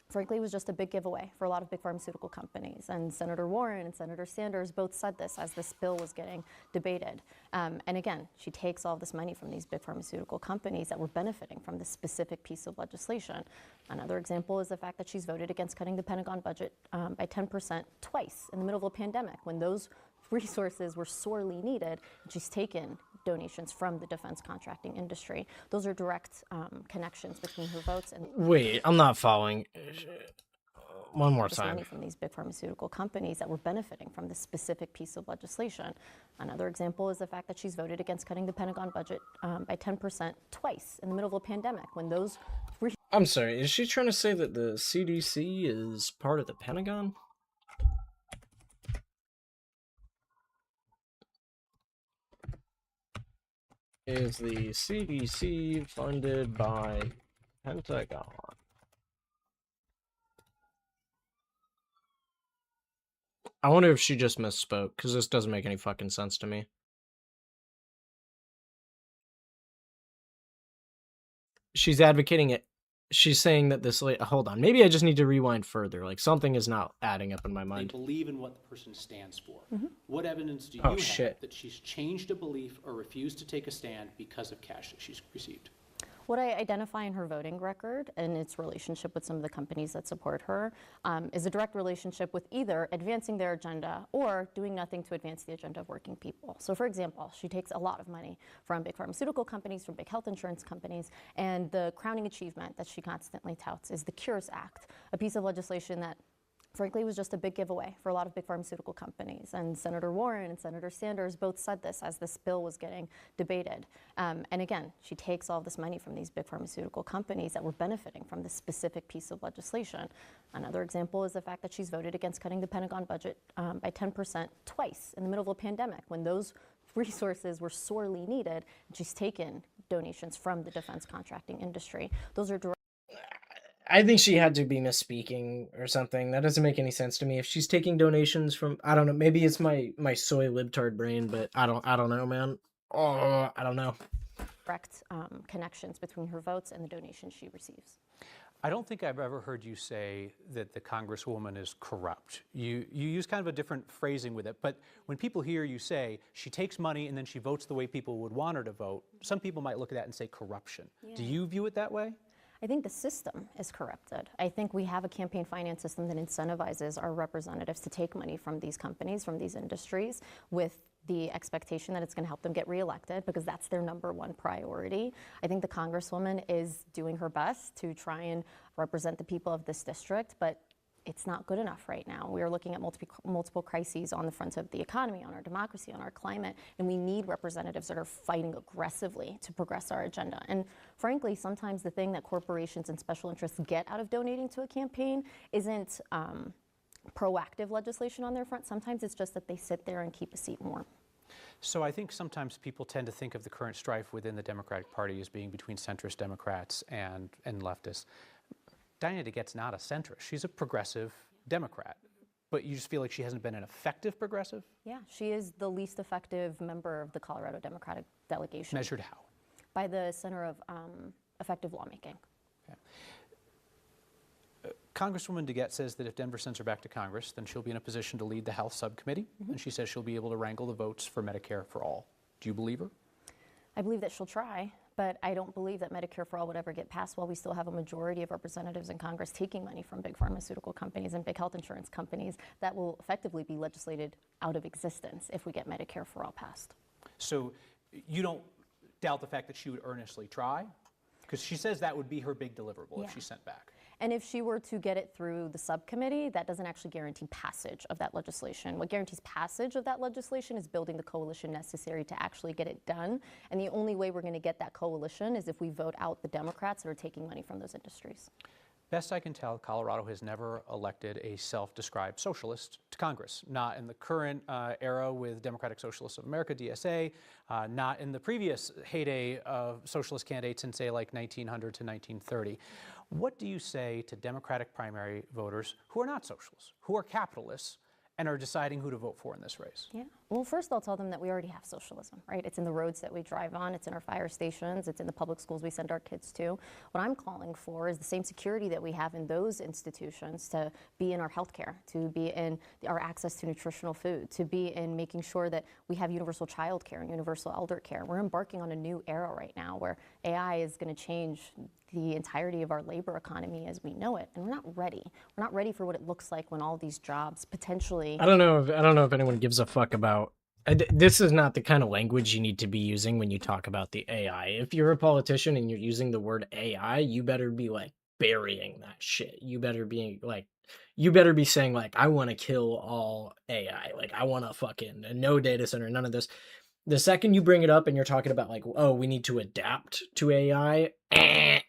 frankly was just a big giveaway for a lot of big pharmaceutical companies. And Senator Warren and Senator Sanders both said this as this bill was getting debated. And again, she takes all this money from these big pharmaceutical companies that were benefiting from this specific piece of legislation. Another example is the fact that she's voted against cutting the Pentagon budget by 10% twice in the middle of a pandemic when those resources were sorely needed. She's taken donations from the defense contracting industry. Those are direct connections between her votes and Wait, I'm not following. One more this money time. from these big pharmaceutical companies that were benefiting from this specific piece of legislation. Another example is the fact that she's voted against cutting the Pentagon budget by 10% twice in the middle of a pandemic when those I'm sorry, is she trying to say that the CDC is part of the Pentagon? Is the CDC funded by Pentagon? I wonder if she just misspoke, because this doesn't make any fucking sense to me. She's advocating it. She's saying that this... Hold on. Maybe I just need to rewind further. Like, something is not adding up in my They mind. believe in what the person stands for. What evidence do you Oh, have shit. that she's changed a belief or refused to take a stand because of cash that she's received? What I identify in her voting record and its relationship with some of the companies that support her is a direct relationship with either advancing their agenda or doing nothing to advance the agenda of working people. So for example, she takes a lot of money from big pharmaceutical companies, from big health insurance companies, and the crowning achievement that she constantly touts is the Cures Act, a piece of legislation that frankly was just a big giveaway for a lot of big pharmaceutical companies. And Senator Warren and Senator Sanders both said this as this bill was getting debated. And again, she takes all this money from these big pharmaceutical companies that were benefiting from this specific piece of legislation. Another example is the fact that she's voted against cutting the Pentagon budget by 10% twice in the middle of a pandemic when those resources were sorely needed. And she's taken donations from the defense contracting industry. Those are direct. I think she had to be misspeaking or something. That doesn't make any sense to me. If she's taking donations from, I don't know, maybe it's my soy libtard brain, but I don't know, man. Oh, I don't know. Direct connections between her votes and the donations she receives. I don't think I've ever heard you say that the Congresswoman is corrupt. You use kind of a different phrasing with it, but when people hear you say she takes money and then she votes the way people would want her to vote, some people might look at that and say corruption. Yeah. Do you view it that way? I think the system is corrupted. I think we have a campaign finance system that incentivizes our representatives to take money from these companies, from these industries, with the expectation that it's going to help them get reelected because that's their #1 priority. I think the Congresswoman is doing her best to try and represent the people of this district, but it's not good enough right now. We are looking at multiple crises on the front of the economy, on our democracy, on our climate, and we need representatives that are fighting aggressively to progress our agenda. And frankly, sometimes the thing that corporations and special interests get out of donating to a campaign isn't proactive legislation on their front. Sometimes it's just that they sit there and keep a seat warm. So I think sometimes people tend to think of the current strife within the Democratic Party as being between centrist Democrats and leftists. Diana DeGette's not a centrist. She's a progressive Democrat. But you just feel like she hasn't been an effective progressive? Yeah, she is the least effective member of the Colorado Democratic delegation. Measured how? By the Center of Effective Lawmaking. Okay. Congresswoman DeGette says that if Denver sends her back to Congress, then she'll be in a position to lead the Health Subcommittee, and she says she'll be able to wrangle the votes for Medicare for All. Do you believe her? I believe that she'll try, but I don't believe that Medicare for All would ever get passed while we still have a majority of representatives in Congress taking money from big pharmaceutical companies and big health insurance companies that will effectively be legislated out of existence if we get Medicare for All passed. So you don't doubt the fact that she would earnestly try? Because she says that would be her big deliverable if she's sent back. And if she were to get it through the subcommittee, that doesn't actually guarantee passage of that legislation. What guarantees passage of that legislation is building the coalition necessary to actually get it done. And the only way we're going to get that coalition is if we vote out the Democrats that are taking money from those industries. Best I can tell, Colorado has never elected a self-described socialist to Congress. Not in the current era with Democratic Socialists of America, DSA, not in the previous heyday of socialist candidates in, say, like 1900 to 1930. What do you say to Democratic primary voters who are not socialists, who are capitalists, and are deciding who to vote for in this race? Yeah. Well, first I'll tell them that we already have socialism, right? It's in the roads that we drive on, it's in our fire stations, it's in the public schools we send our kids to. What I'm calling for is the same security that we have in those institutions to be in our healthcare, to be in our access to nutritional food, to be in making sure that we have universal child care and universal elder care. We're embarking on a new era right now where AI is going to change the entirety of our labor economy as we know it, and we're not ready. We're not ready for what it looks like when all these jobs potentially. I don't know if anyone gives a fuck about. This is not the kind of language you need to be using when you talk about the AI. If you're a politician and you're using the word AI, you better be like burying that shit. You better be saying like, I want to kill all AI. Like, I want to fucking no data center, none of this. The second you bring it up and you're talking about like, oh, we need to adapt to AI,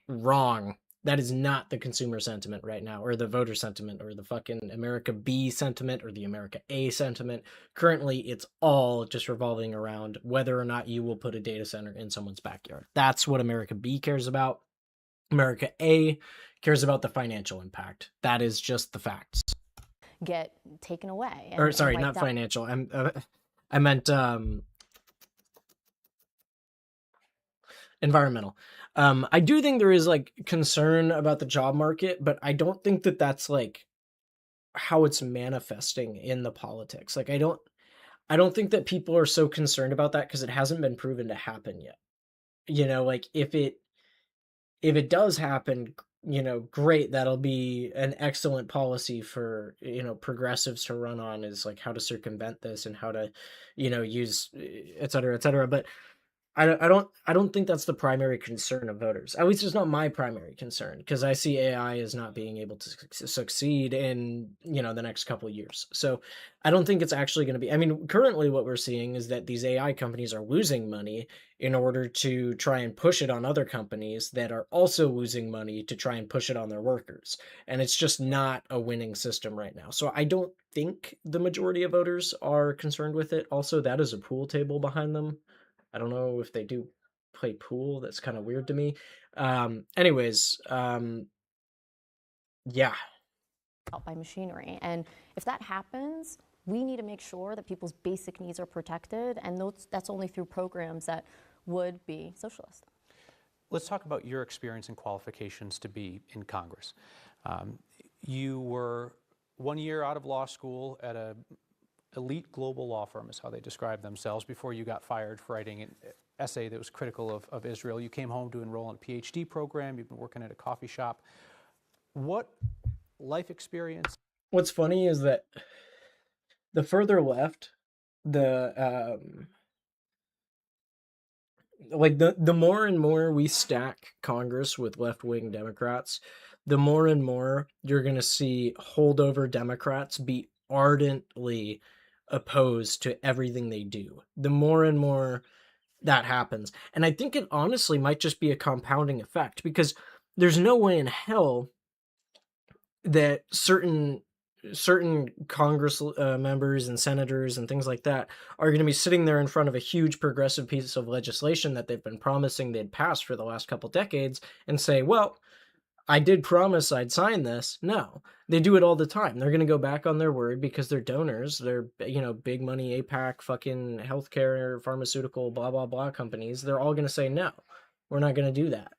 wrong. That is not the consumer sentiment right now, or the voter sentiment, or the fucking America B sentiment, or the America A sentiment. Currently, it's all just revolving around whether or not you will put a data center in someone's backyard. That's what America B cares about. America A cares about the financial impact. That is just the facts. Get taken away. Or sorry, not financial. I meant environmental. I do think there is like concern about the job market, but I don't think that that's like how it's manifesting in the politics. Like I don't think that people are so concerned about that because it hasn't been proven to happen yet. You know, like if it does happen, you know, great, that'll be an excellent policy for, you know, progressives to run on, is like how to circumvent this and how to, you know, use et cetera, et cetera. But I don't think that's the primary concern of voters. At least it's not my primary concern, because I see AI as not being able to succeed in, you know, the next couple of years. So I don't think it's actually going to be. I mean, currently what we're seeing is that these AI companies are losing money in order to try and push it on other companies that are also losing money to try and push it on their workers. And it's just not a winning system right now. So I don't think the majority of voters are concerned with it. Also, that is a pool table behind them. I don't know if they do play pool. That's kind of weird to me. Anyways, yeah. By machinery. And if that happens, we need to make sure that people's basic needs are protected. And that's only through programs that would be socialist. Let's talk about your experience and qualifications to be in Congress. You were 1 year out of law school at a elite global law firm, is how they describe themselves, before you got fired for writing an essay that was critical of Israel. You came home to enroll in a PhD program. You've been working at a coffee shop. What life experience? What's funny is that the further left, the like the more and more we stack Congress with left-wing Democrats, the more and more you're going to see holdover Democrats be ardently opposed to everything they do. The more and more that happens. And I think it honestly might just be a compounding effect, because there's no way in hell that certain Congress members and senators and things like that are going to be sitting there in front of a huge progressive piece of legislation that they've been promising they'd pass for the last couple decades and say, well, I did promise I'd sign this. No, they do it all the time. They're going to go back on their word because they're donors. They're, big money APAC, fucking healthcare, pharmaceutical, blah, blah, blah companies. They're all going to say, no, we're not going to do that.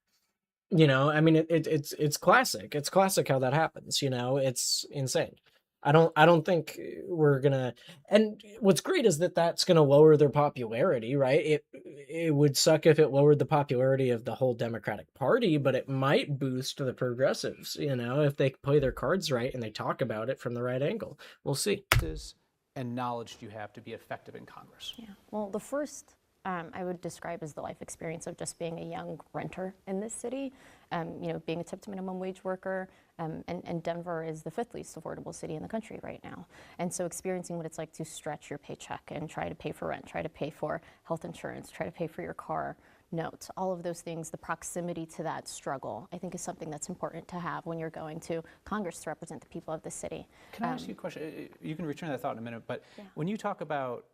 I mean, it's classic. It's classic how that happens. It's insane. I don't think we're gonna. And what's great is that that's gonna lower their popularity, right? It would suck if it lowered the popularity of the whole Democratic Party, but it might boost the progressives. If they play their cards right and they talk about it from the right angle. We'll see. And knowledge you have to be effective in Congress. Yeah. Well, the first I would describe as the life experience of just being a young renter in this city, being a tipped minimum wage worker, and Denver is the 5th least affordable city in the country right now. And so experiencing what it's like to stretch your paycheck and try to pay for rent, try to pay for health insurance, try to pay for your car note, all of those things, the proximity to that struggle, I think is something that's important to have when you're going to Congress to represent the people of the city. Can I ask you a question? You can return to that thought in a minute, but when you talk about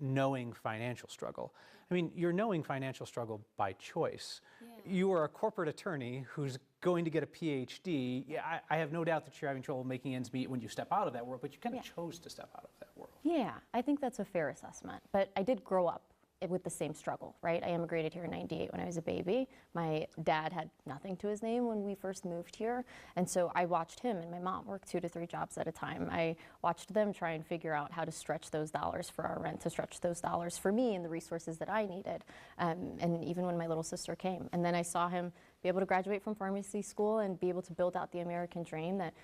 knowing financial struggle, I mean, you're knowing financial struggle by choice. You are a corporate attorney who's going to get a PhD. Yeah, I have no doubt that you're having trouble making ends meet when you step out of that world, but you kind of chose to step out of that world. Yeah, I think that's a fair assessment. But I did grow up with the same struggle, right? I immigrated here in '98 when I was a baby. My dad had nothing to his name when we first moved here. And so I watched him and my mom work 2 to 3 jobs at a time. I watched them try and figure out how to stretch those dollars for our rent, to stretch those dollars for me and the resources that I needed. And even when my little sister came. And then I saw him be able to graduate from pharmacy school and be able to build out the American dream that,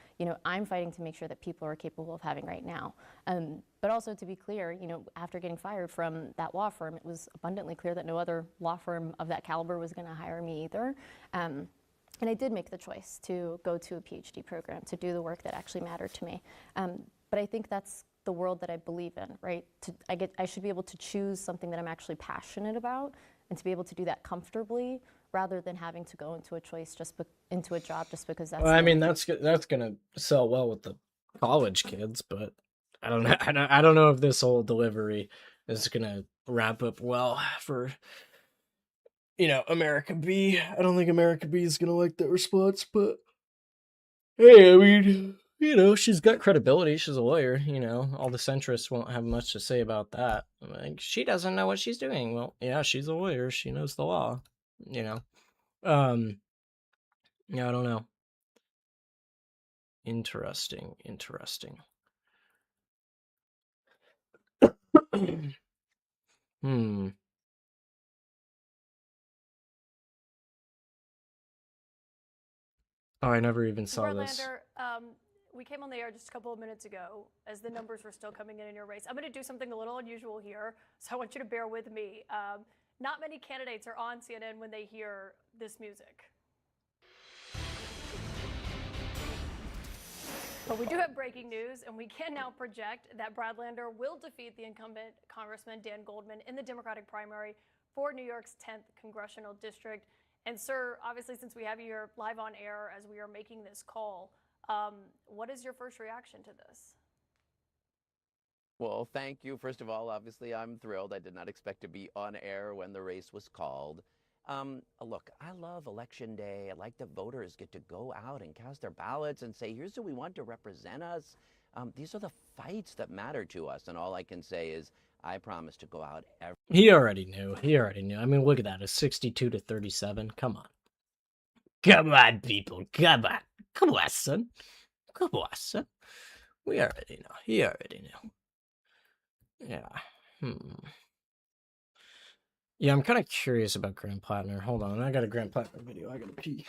I'm fighting to make sure that people are capable of having right now. But also to be clear, after getting fired from that law firm, it was abundantly clear that no other law firm of that caliber was going to hire me either. And I did make the choice to go to a PhD program, to do the work that actually mattered to me. But I think that's the world that I believe in, right? I should be able to choose something that I'm actually passionate about and to be able to do that comfortably rather than having to go into a choice into a job just because that's. Well, I mean, that's gonna sell well with the college kids, but I don't know if this whole delivery is gonna wrap up well for America B. I don't think America B is gonna like that response, but hey, I mean, she's got credibility. She's a lawyer. All the centrists won't have much to say about that. Like, she doesn't know what she's doing. Well, yeah, she's a lawyer. She knows the law. Yeah, I don't know. Interesting. Oh, I never even saw this. Verlander, we came on the air just a couple of minutes ago as the numbers were still coming in your race. I'm going to do something a little unusual here, so I want you to bear with me. Not many candidates are on CNN when they hear this music. But we do have breaking news, and we can now project that Bradlander will defeat the incumbent Congressman Dan Goldman in the Democratic primary for New York's 10th congressional district. And sir, obviously, since we have you here live on air as we are making this call, what is your first reaction to this? Well, thank you. First of all, obviously, I'm thrilled. I did not expect to be on air when the race was called. Look, I love Election Day. I like that voters get to go out and cast their ballots and say, here's who we want to represent us. These are the fights that matter to us. And all I can say is I promise to go out every... He already knew. I mean, look at that. It's 62 to 37. Come on. Come on, people. Come on. Come on, son. Come on, son. We already know. He already knew. Yeah. Yeah, I'm kind of curious about Graham Plattner. Hold on. I got a Graham Plattner video. I gotta pee.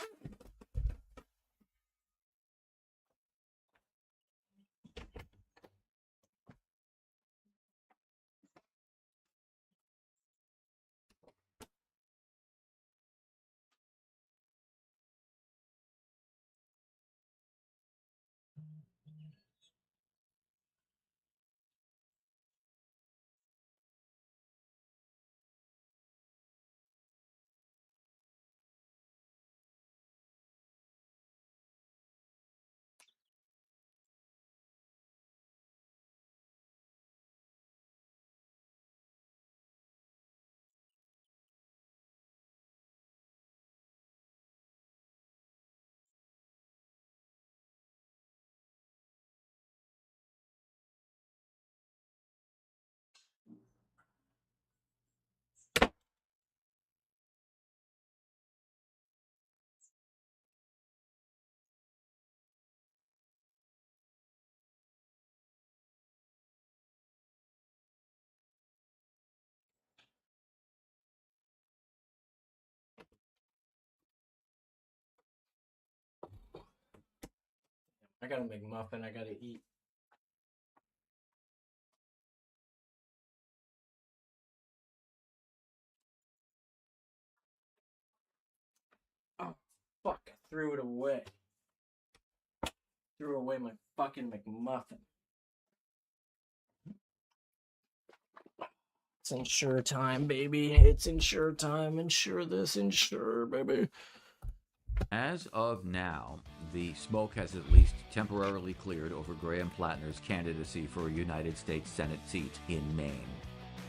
I gotta make muffin. I gotta eat. Oh, fuck. I threw it away. Threw away my fucking McMuffin. It's insure time, baby. It's insure time. Insure this, insure, baby. As of now, the smoke has at least temporarily cleared over Graham Plattner's candidacy for a United States Senate seat in Maine.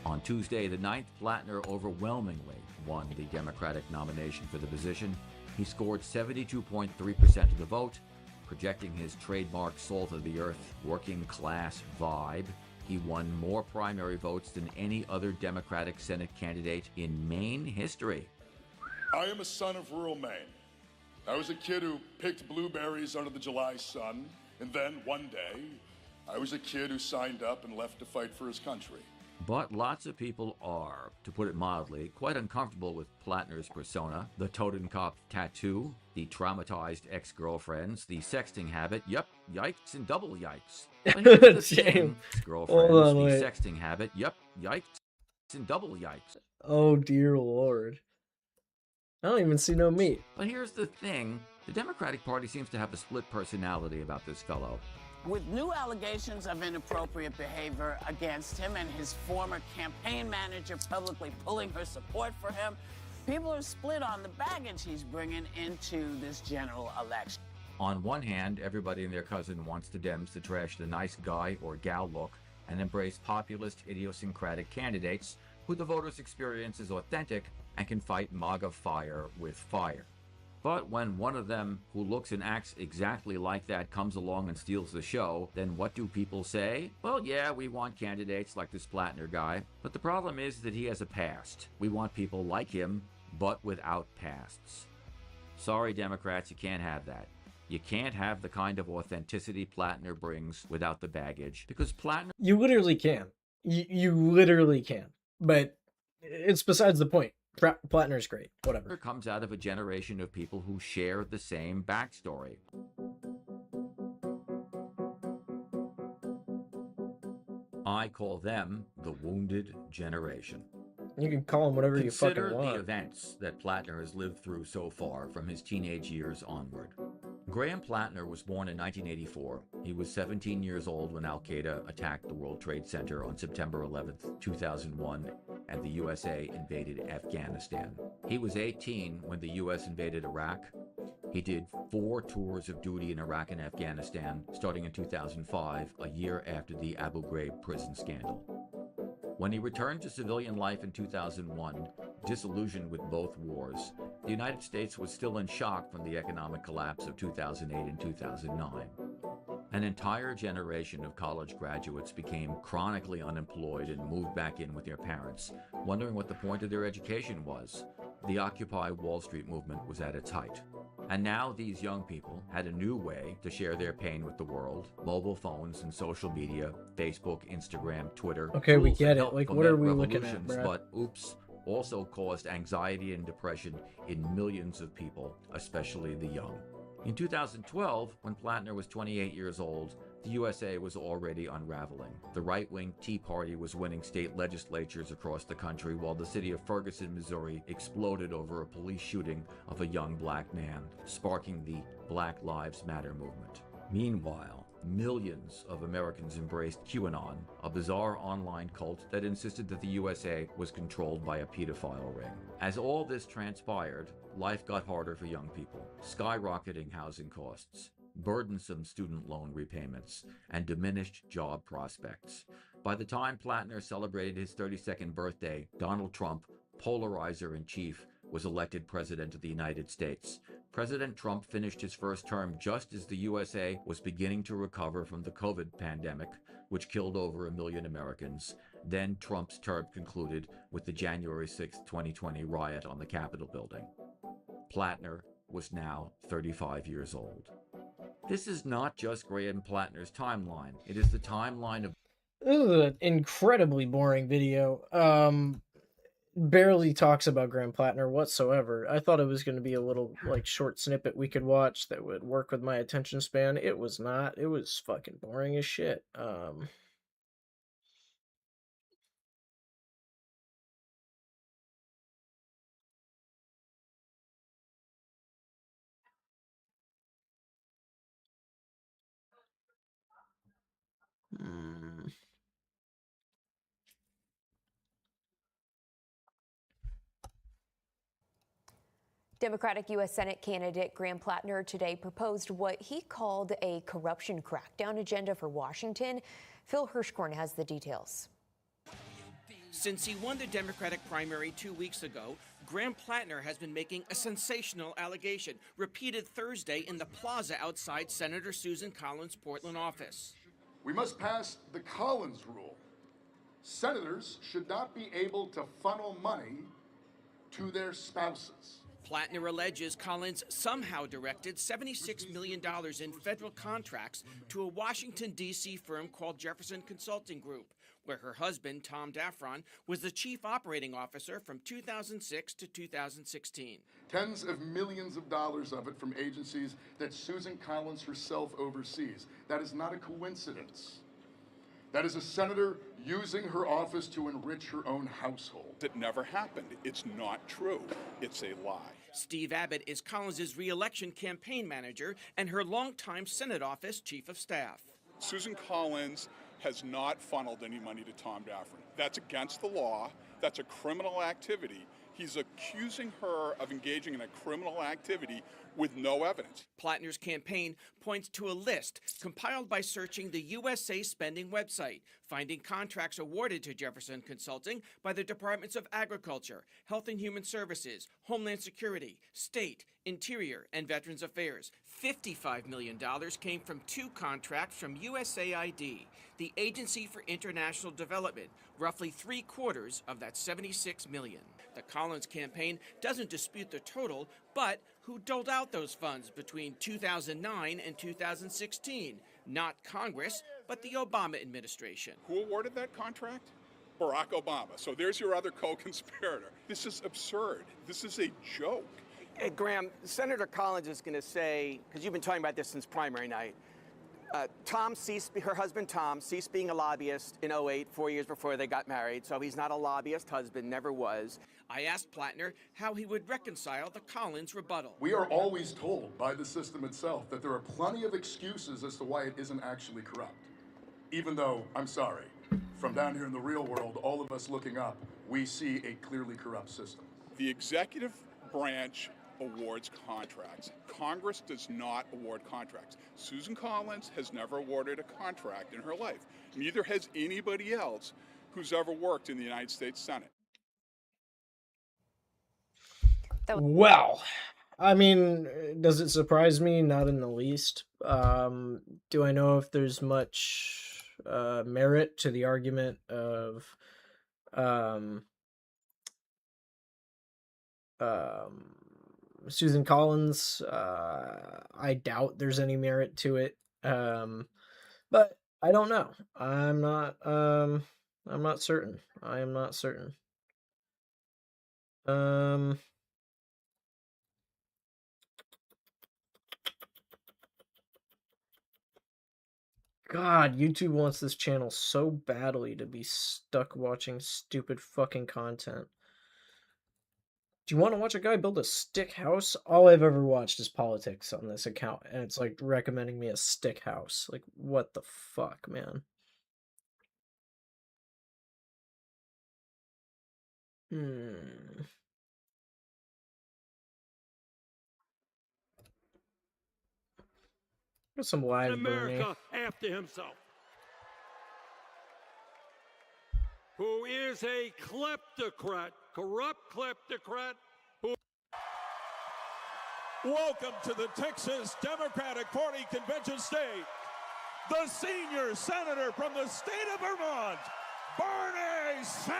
On Tuesday the 9th, Plattner overwhelmingly won the Democratic nomination for the position. He scored 72.3% of the vote, projecting his trademark salt-of-the-earth, working-class vibe. He won more primary votes than any other Democratic Senate candidate in Maine history. I am a son of rural Maine. I was a kid who picked blueberries under the July sun, and then one day, I was a kid who signed up and left to fight for his country. But lots of people are, to put it mildly, quite uncomfortable with Plattner's persona. The Totenkopf tattoo, the traumatized ex-girlfriends, the sexting habit, yep, yikes and double yikes. But here's the thing, girlfriends, Hold on, the wait. sexting habit, yep, yikes and double yikes. Oh, dear Lord. I don't even see no meat. But here's the thing, the Democratic Party seems to have a split personality about this fellow. With new allegations of inappropriate behavior against him and his former campaign manager publicly pulling her support for him, people are split on the baggage he's bringing into this general election. On one hand, everybody and their cousin wants the Dems to trash the nice guy or gal look and embrace populist, idiosyncratic candidates who the voters' experience is authentic and can fight MAGA fire with fire. But when one of them who looks and acts exactly like that comes along and steals the show, then what do people say? Well, yeah, we want candidates like this Plattner guy, but the problem is that he has a past. We want people like him, but without pasts. Sorry, Democrats, you can't have that. You can't have the kind of authenticity Plattner brings without the baggage, because Plattner... You literally can. You literally can. But it's besides the point. Plattner's great. Whatever. ...comes out of a generation of people who share the same backstory. I call them the wounded generation. You can call him whatever you fucking Consider want. the events that Plattner has lived through so far from his teenage years onward. Graham Plattner was born in 1984. He was 17 years old when Al-Qaeda attacked the World Trade Center on September 11th, 2001, and the USA invaded Afghanistan. He was 18 when the US invaded Iraq. He did 4 tours of duty in Iraq and Afghanistan, starting in 2005, a year after the Abu Ghraib prison scandal. When he returned to civilian life in 2001, disillusioned with both wars, the United States was still in shock from the economic collapse of 2008 and 2009. An entire generation of college graduates became chronically unemployed and moved back in with their parents, wondering what the point of their education was. The Occupy Wall Street movement was at its height. And now these young people had a new way to share their pain with the world. Mobile phones and social media, Facebook, Instagram, Twitter. Okay, we tools that get it. help Like, what are foment we looking at, revolutions, Brad? But oops, also caused anxiety and depression in millions of people, especially the young. In 2012, when Plattner was 28 years old, the USA was already unraveling. The right-wing Tea Party was winning state legislatures across the country, while the city of Ferguson, Missouri exploded over a police shooting of a young black man, sparking the Black Lives Matter movement. Meanwhile, millions of Americans embraced QAnon, a bizarre online cult that insisted that the USA was controlled by a pedophile ring. As all this transpired, life got harder for young people. Skyrocketing housing costs, burdensome student loan repayments, and diminished job prospects. By the time Plattner celebrated his 32nd birthday, Donald Trump, polarizer-in-chief, was elected President of the United States. President Trump finished his first term just as the USA was beginning to recover from the COVID pandemic, which killed over 1 million Americans. Then Trump's term concluded with the January 6, 2020 riot on the Capitol building. Plattner was now 35 years old. This is not just Graham Plattner's timeline. It is the timeline of... This is an incredibly boring video. barely talks about Graham Plattner whatsoever. I thought it was going to be a little like short snippet we could watch that would work with my attention span. It was not. It was fucking boring as shit. Democratic U.S. Senate candidate Graham Plattner today proposed what he called a corruption crackdown agenda for Washington. Phil Hirschkorn has the details. Since he won the Democratic primary 2 weeks ago, Graham Plattner has been making a sensational allegation, repeated Thursday in the plaza outside Senator Susan Collins' Portland office. We must pass the Collins rule. Senators should not be able to funnel money to their spouses. Plattner alleges Collins somehow directed $76 million in federal contracts to a Washington, D.C. firm called Jefferson Consulting Group, where her husband, Tom Daffron, was the chief operating officer from 2006 to 2016. Tens of millions of dollars of it from agencies that Susan Collins herself oversees. That is not a coincidence. That is a senator using her office to enrich her own household. It never happened. It's not true. It's a lie. Steve Abbott is Collins' re-election campaign manager and her longtime Senate office chief of staff. Susan Collins has not funneled any money to Tom Daffron. That's against the law. That's a criminal activity. He's accusing her of engaging in a criminal activity with no evidence. Plattner's campaign points to a list compiled by searching the USA Spending website, finding contracts awarded to Jefferson Consulting by the Departments of Agriculture, Health and Human Services, Homeland Security, State, Interior, and Veterans Affairs. $55 million came from 2 contracts from USAID, the Agency for International Development, roughly 3/4 of that $76 million. The Collins campaign doesn't dispute the total, but who doled out those funds between 2009 and 2016? Not Congress, but the Obama administration. Who awarded that contract? Barack Obama. So there's your other co-conspirator. This is absurd. This is a joke. Hey, Graham, Senator Collins is going to say, because you've been talking about this since primary night, Tom ceased, her husband Tom ceased being a lobbyist in 2008, 4 years before they got married, so he's not a lobbyist husband, never was. I asked Plattner how he would reconcile the Collins rebuttal. We are always told by the system itself that there are plenty of excuses as to why it isn't actually corrupt. Even though, I'm sorry, from down here in the real world, all of us looking up, we see a clearly corrupt system. The executive branch awards contracts. Congress does not award contracts. Susan Collins has never awarded a contract in her life. Neither has anybody else who's ever worked in the United States Senate. Well, I mean, does it surprise me? Not in the least. Do I know if there's much merit to the argument of Susan Collins? I doubt there's any merit to it. But I don't know. I'm not certain. I am not certain. God, YouTube wants this channel so badly to be stuck watching stupid fucking content. Do you want to watch a guy build a stick house? All I've ever watched is politics on this account, and it's like recommending me a stick house. Like, what the fuck, man? Got some live Bernie. America after himself, who is a kleptocrat, corrupt kleptocrat. Welcome to the Texas Democratic Party Convention State, the senior senator from the state of Vermont, Bernie Sanders!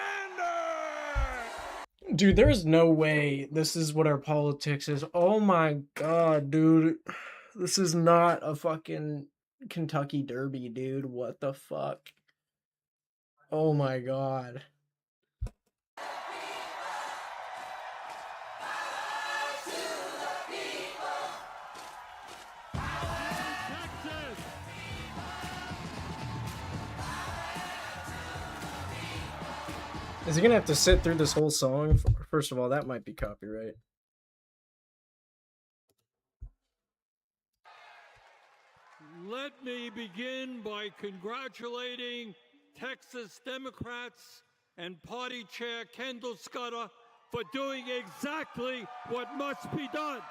Dude, there's no way this is what our politics is. Oh my god, dude. This is not a fucking Kentucky Derby, dude. What the fuck? Oh my god. Is he gonna have to sit through this whole song? First of all, that might be copyright. Let me begin by congratulating Texas Democrats and Party Chair Kendall Scudder for doing exactly what must be done.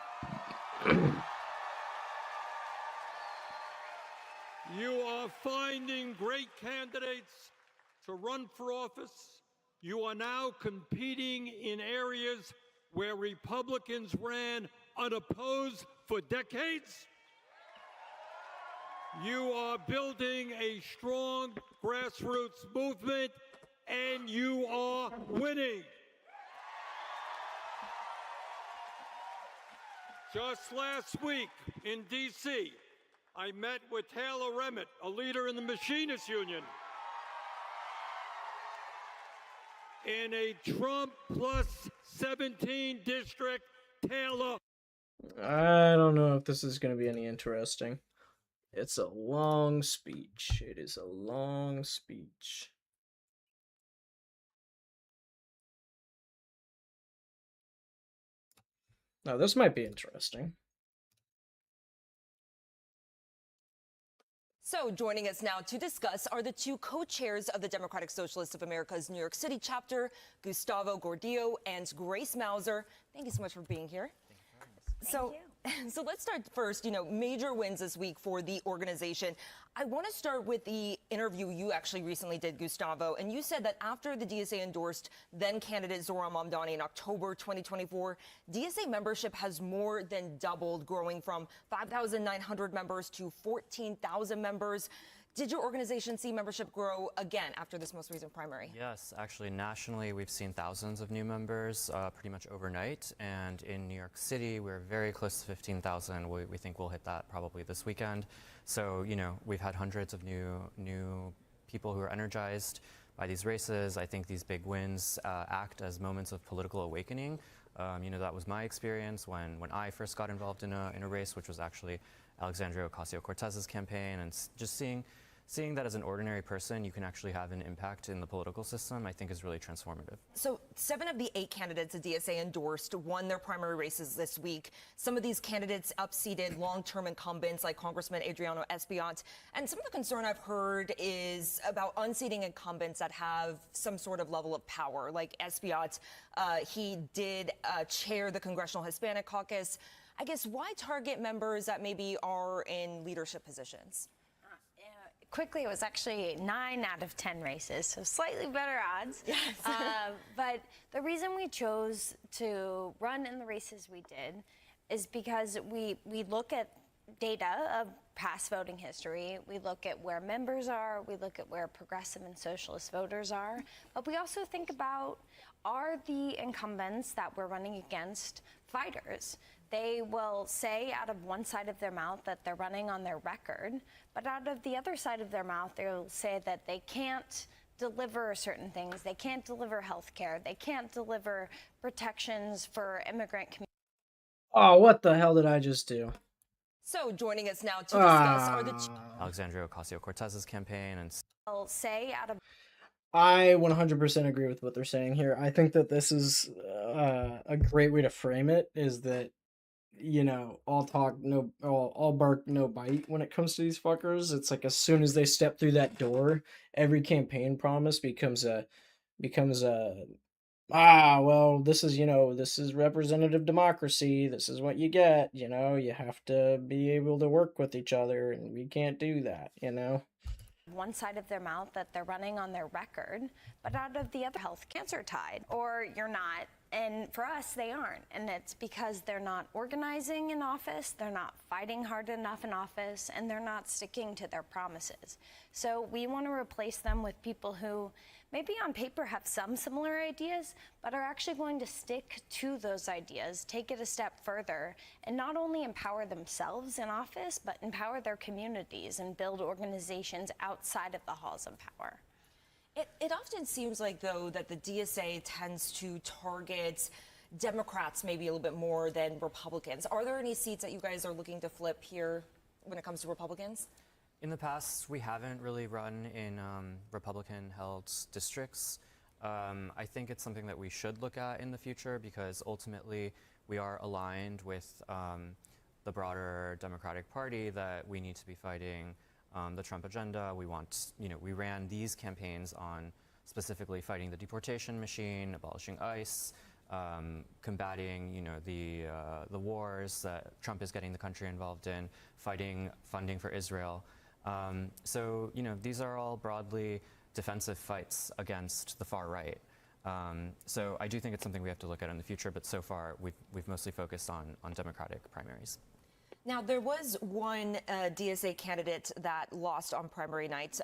You are finding great candidates to run for office. You are now competing in areas where Republicans ran unopposed for decades. You are building a strong grassroots movement, and you are winning. Just last week in D.C., I met with Taylor Remmett, a leader in the Machinists Union, in a Trump plus 17 district. Taylor. I don't know if this is going to be any interesting. It's a long speech. It is a long speech. Now, this might be interesting. So joining us now to discuss are the two co-chairs of the Democratic Socialists of America's New York City chapter, Gustavo Gordillo and Grace Mauser. Thank you so much for being here. So let's start first, major wins this week for the organization. I want to start with the interview you actually recently did, Gustavo, and you said that after the DSA endorsed then candidate Zohran Mamdani in October 2024, DSA membership has more than doubled, growing from 5,900 members to 14,000 members. Did your organization see membership grow again after this most recent primary? Yes, actually nationally we've seen thousands of new members pretty much overnight, and in New York City we're very close to 15,000. We think we'll hit that probably this weekend. So, we've had hundreds of new people who are energized by these races. I think these big wins act as moments of political awakening. That was my experience when I first got involved in a race, which was actually Alexandria Ocasio-Cortez's campaign, and just seeing that as an ordinary person, you can actually have an impact in the political system, I think is really transformative. So 7 of the 8 candidates the DSA endorsed won their primary races this week. Some of these candidates upseated long-term incumbents like Congressman Adriano Espaillat. And some of the concern I've heard is about unseating incumbents that have some sort of level of power. Like Espaillat, he did chair the Congressional Hispanic Caucus. I guess why target members that maybe are in leadership positions? Quickly, it was actually 9 out of 10 races, so slightly better odds. Yes. But the reason we chose to run in the races we did is because we look at data of past voting history, we look at where members are, we look at where progressive and socialist voters are, but we also think about, are the incumbents that we're running against fighters? They will say out of one side of their mouth that they're running on their record, but out of the other side of their mouth, they'll say that they can't deliver certain things. They can't deliver health care. They can't deliver protections for immigrant communities. Oh, what the hell did I just do? So joining us now to discuss are the Alexandria Ocasio-Cortez's campaign, and They'll say out of I 100% agree with what they're saying here. I think that this is a great way to frame it, is that, all talk, all bark, no bite when it comes to these fuckers. It's like as soon as they step through that door, every campaign promise becomes a well, this is representative democracy. This is what you get, you have to be able to work with each other, and we can't do that, one side of their mouth that they're running on their record, but out of the other health cancer tied, or you're not. And for us, they aren't. And it's because they're not organizing in office, they're not fighting hard enough in office, and they're not sticking to their promises. So we want to replace them with people who maybe on paper have some similar ideas, but are actually going to stick to those ideas, take it a step further, and not only empower themselves in office, but empower their communities and build organizations outside of the halls of power. It often seems like, though, that the DSA tends to target Democrats maybe a little bit more than Republicans. Are there any seats that you guys are looking to flip here when it comes to Republicans? in the past we haven't really run in Republican-held districts. I think it's something that we should look at in the future because ultimately we are aligned with the broader Democratic Party that we need to be fighting the Trump agenda. We want, we ran these campaigns on specifically fighting the deportation machine, abolishing ICE, combating, the wars that Trump is getting the country involved in, fighting funding for Israel. So, these are all broadly defensive fights against the far right. So I do think it's something we have to look at in the future, but so far we've mostly focused on Democratic primaries. Now, there was one DSA candidate that lost on primary night,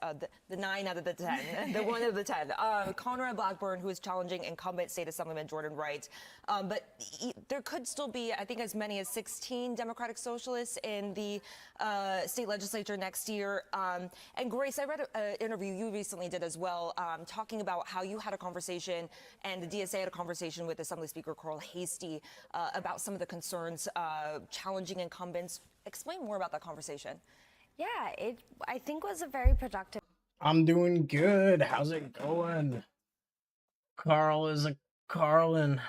the 9 out of the 10, the 1 out of the 10, Conrad Blackburn, who is challenging incumbent State Assemblyman Jordan Wright. But there could still be, I think, as many as 16 Democratic Socialists in the state legislature next year. And Grace, I read an interview you recently did as well, talking about how you had a conversation and the DSA had a conversation with Assembly Speaker Carl Heastie about some of the concerns challenging incumbents. Explain more about that conversation. Yeah, it I think was a very productive. I'm doing good. How's it going? Carl is a Carlin.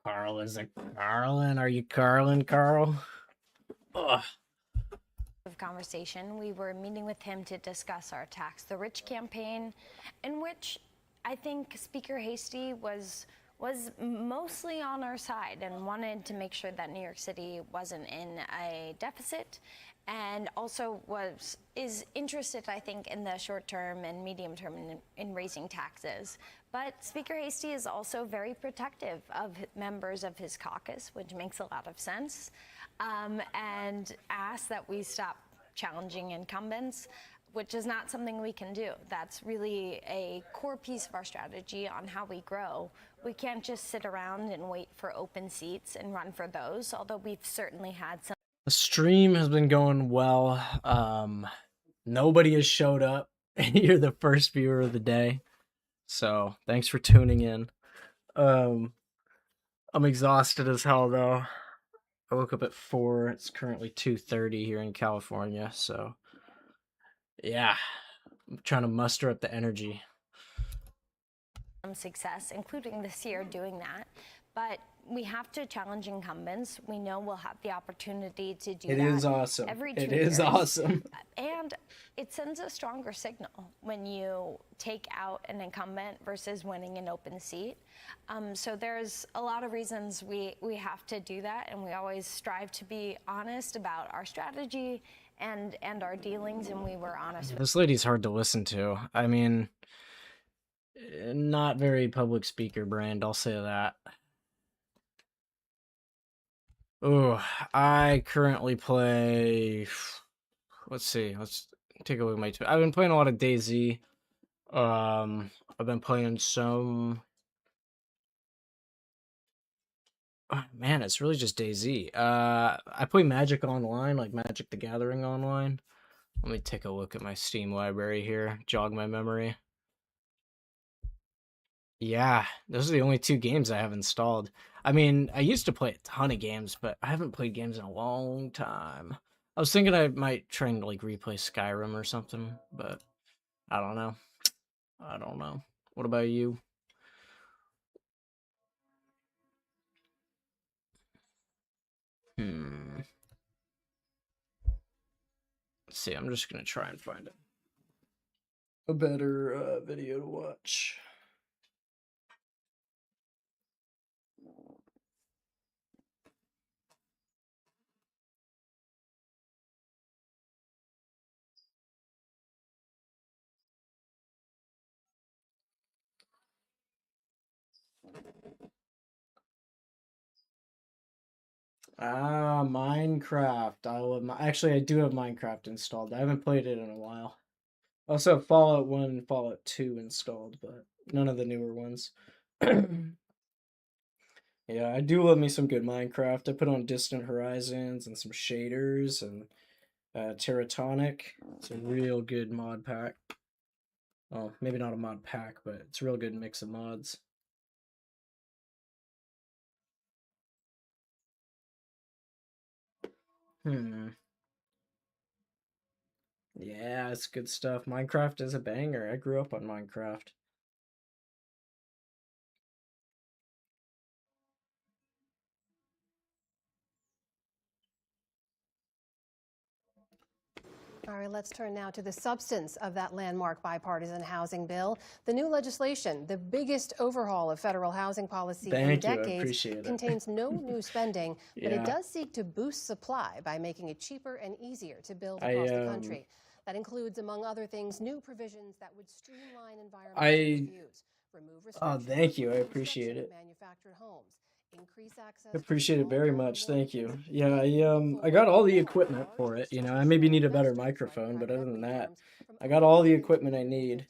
Carl is a Carlin. Are you Carlin, Carl? Ugh. Conversation. We were meeting with him to discuss our Tax the Rich campaign, in which I think Speaker Heastie was mostly on our side and wanted to make sure that New York City wasn't in a deficit, and also is interested, I think, in the short term and medium term in raising taxes. But Speaker Heastie is also very protective of members of his caucus, which makes a lot of sense, and asks that we stop challenging incumbents, which is not something we can do. That's really a core piece of our strategy on how we grow. We can't just sit around and wait for open seats and run for those, although we've certainly had some. The stream has been going well. Nobody has showed up. You're the first viewer of the day. So thanks for tuning in. I'm exhausted as hell though. I woke up at 4. It's currently 2:30 here in California, so yeah, I'm trying to muster up the energy. Some success, including this year doing that, but we have to challenge incumbents. We know we'll have the opportunity to do that. It is awesome. Every 2 It years. is awesome. And it sends a stronger signal when you take out an incumbent versus winning an open seat. So there's a lot of reasons we have to do that, and we always strive to be honest about our strategy and our dealings, and we were honest with. This lady's hard to listen to. I mean, not very public speaker brand, I'll say that. Oh, I currently play, let's see, let's take a look at my I've been playing a lot of DayZ. I've been playing some, man, it's really just DayZ. I play Magic Online, like Magic the Gathering Online. Let me take a look at my Steam library here, jog my memory. Yeah, those are the only 2 games I have installed. I mean, I used to play a ton of games, but I haven't played games in a long time. I was thinking I might try and like replay Skyrim or something, but I don't know. I don't know. What about you? Let's see, I'm just gonna try and find a better video to watch. Minecraft. Actually, I do have Minecraft installed. I haven't played it in a while. I also have Fallout 1 and Fallout 2 installed, but none of the newer ones. Yeah, I do love me some good Minecraft. I put on Distant Horizons and some shaders and Terratonic. It's a real good mod pack. Oh, maybe not a mod pack, but it's a real good mix of mods. Yeah, it's good stuff. Minecraft is a banger. I grew up on Minecraft. All right, let's turn now to the substance of that landmark bipartisan housing bill. The new legislation, the biggest overhaul of federal housing policy in Thank you. I decades, appreciate it. contains no new spending, but it Yeah. does seek to boost supply by making it cheaper and easier to build across the country. That includes, among other things, new provisions that would streamline environmental reviews, remove restrictions Thank you. I on appreciate construction it. of manufactured homes, increase access I to appreciate it small very private much. Thank you. mortgages, Yeah, I got all the equipment for it. You know, I maybe need a better microphone, but other than that, I got all the equipment I need.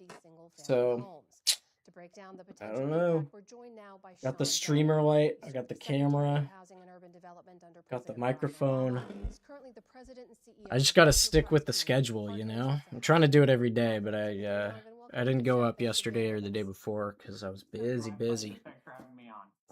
So To break down the I potential don't know. impact, we're joined now by Got the Sean streamer Kelly. light. I He's got the Secretary of camera. Housing and Urban Development under Got the President Barack microphone. Obama. He's currently the president and CEO I just got to stick with the schedule, you know. I'm trying to do it every day, but I didn't go up yesterday or the day before because I was busy.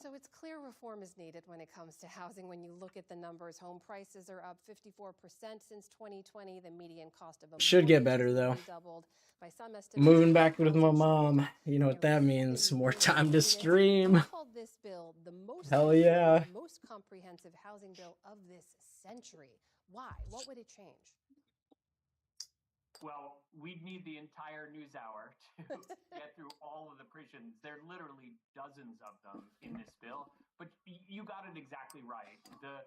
So it's clear reform is needed when it comes to housing. When you look at the numbers, home prices are up 54% since 2020. The median cost of a Should get mortgage better has though. nearly doubled. By some estimates, Moving back with my mom. You know what that means? More time to stream. called this bill the most Hell yeah. most comprehensive housing bill of this century. Why? What would it change? Well, we'd need the entire news hour to get through all of the provisions. There are literally dozens of them in this bill, but you got it exactly right. The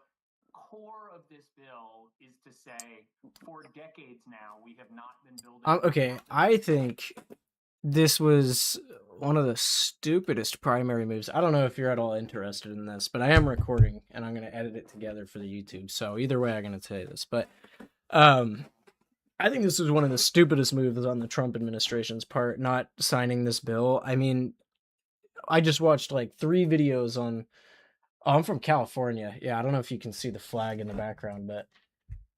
core of this bill is to say, for decades now, we have not been building. Okay, I think this was one of the stupidest primary moves. I don't know if you're at all interested in this, but I am recording and I'm going to edit it together for the YouTube. So either way, I'm going to tell you this. But I think this was one of the stupidest moves on the Trump administration's part, not signing this bill. I mean, I just watched like 3 videos on... Oh, I'm from California. Yeah, I don't know if you can see the flag in the background, but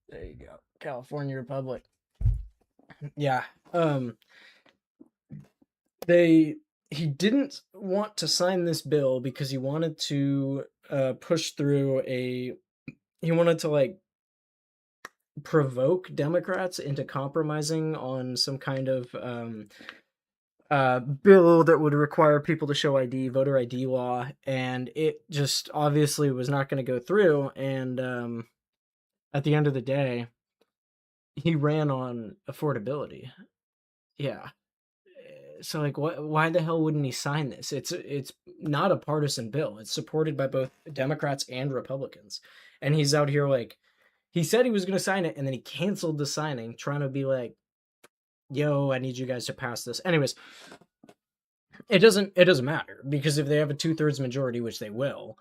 there you go. California Republic. Yeah. He didn't want to sign this bill because he wanted to push through he wanted to like provoke Democrats into compromising on some kind of bill that would require people to show ID, voter ID law, and it just obviously was not going to go through. And at the end of the day, he ran on affordability. Yeah. So like, why the hell wouldn't he sign this? It's not a partisan bill. It's supported by both Democrats and Republicans. And he's out here like, he said he was going to sign it, and then he canceled the signing, trying to be like, yo, I need you guys to pass this. Anyways, it doesn't matter, because if they have a 2/3 majority, which they will,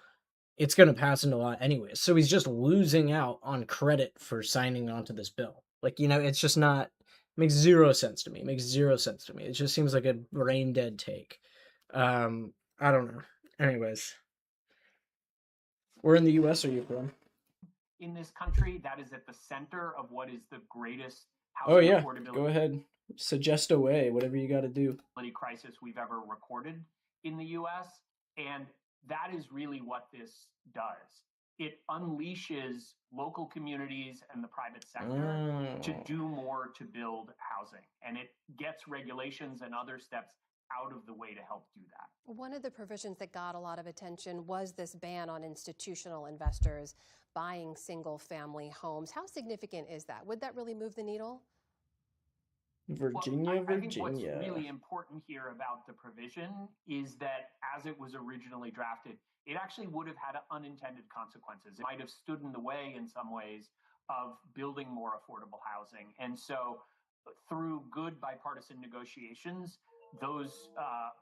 it's going to pass into law anyways. So he's just losing out on credit for signing onto this bill. Like, you know, it's just not, makes zero sense to me. It makes zero sense to me. It just seems like a brain dead take. I don't know. Anyways, where in the U.S. are you from? In this country, that is at the center of what is the greatest housing Oh yeah, affordability go ahead. Suggest a way, whatever you got to do. crisis we've ever recorded in the U.S. And that is really what this does. It unleashes local communities and the private sector to do more to build housing. And it gets regulations and other steps out of the way to help do that. One of the provisions that got a lot of attention was this ban on institutional investors buying single-family homes. How significant is that? Would that really move the needle? Virginia. I think what's really important here about the provision is that as it was originally drafted, it actually would have had unintended consequences. It might have stood in the way in some ways of building more affordable housing. And so through good bipartisan negotiations, those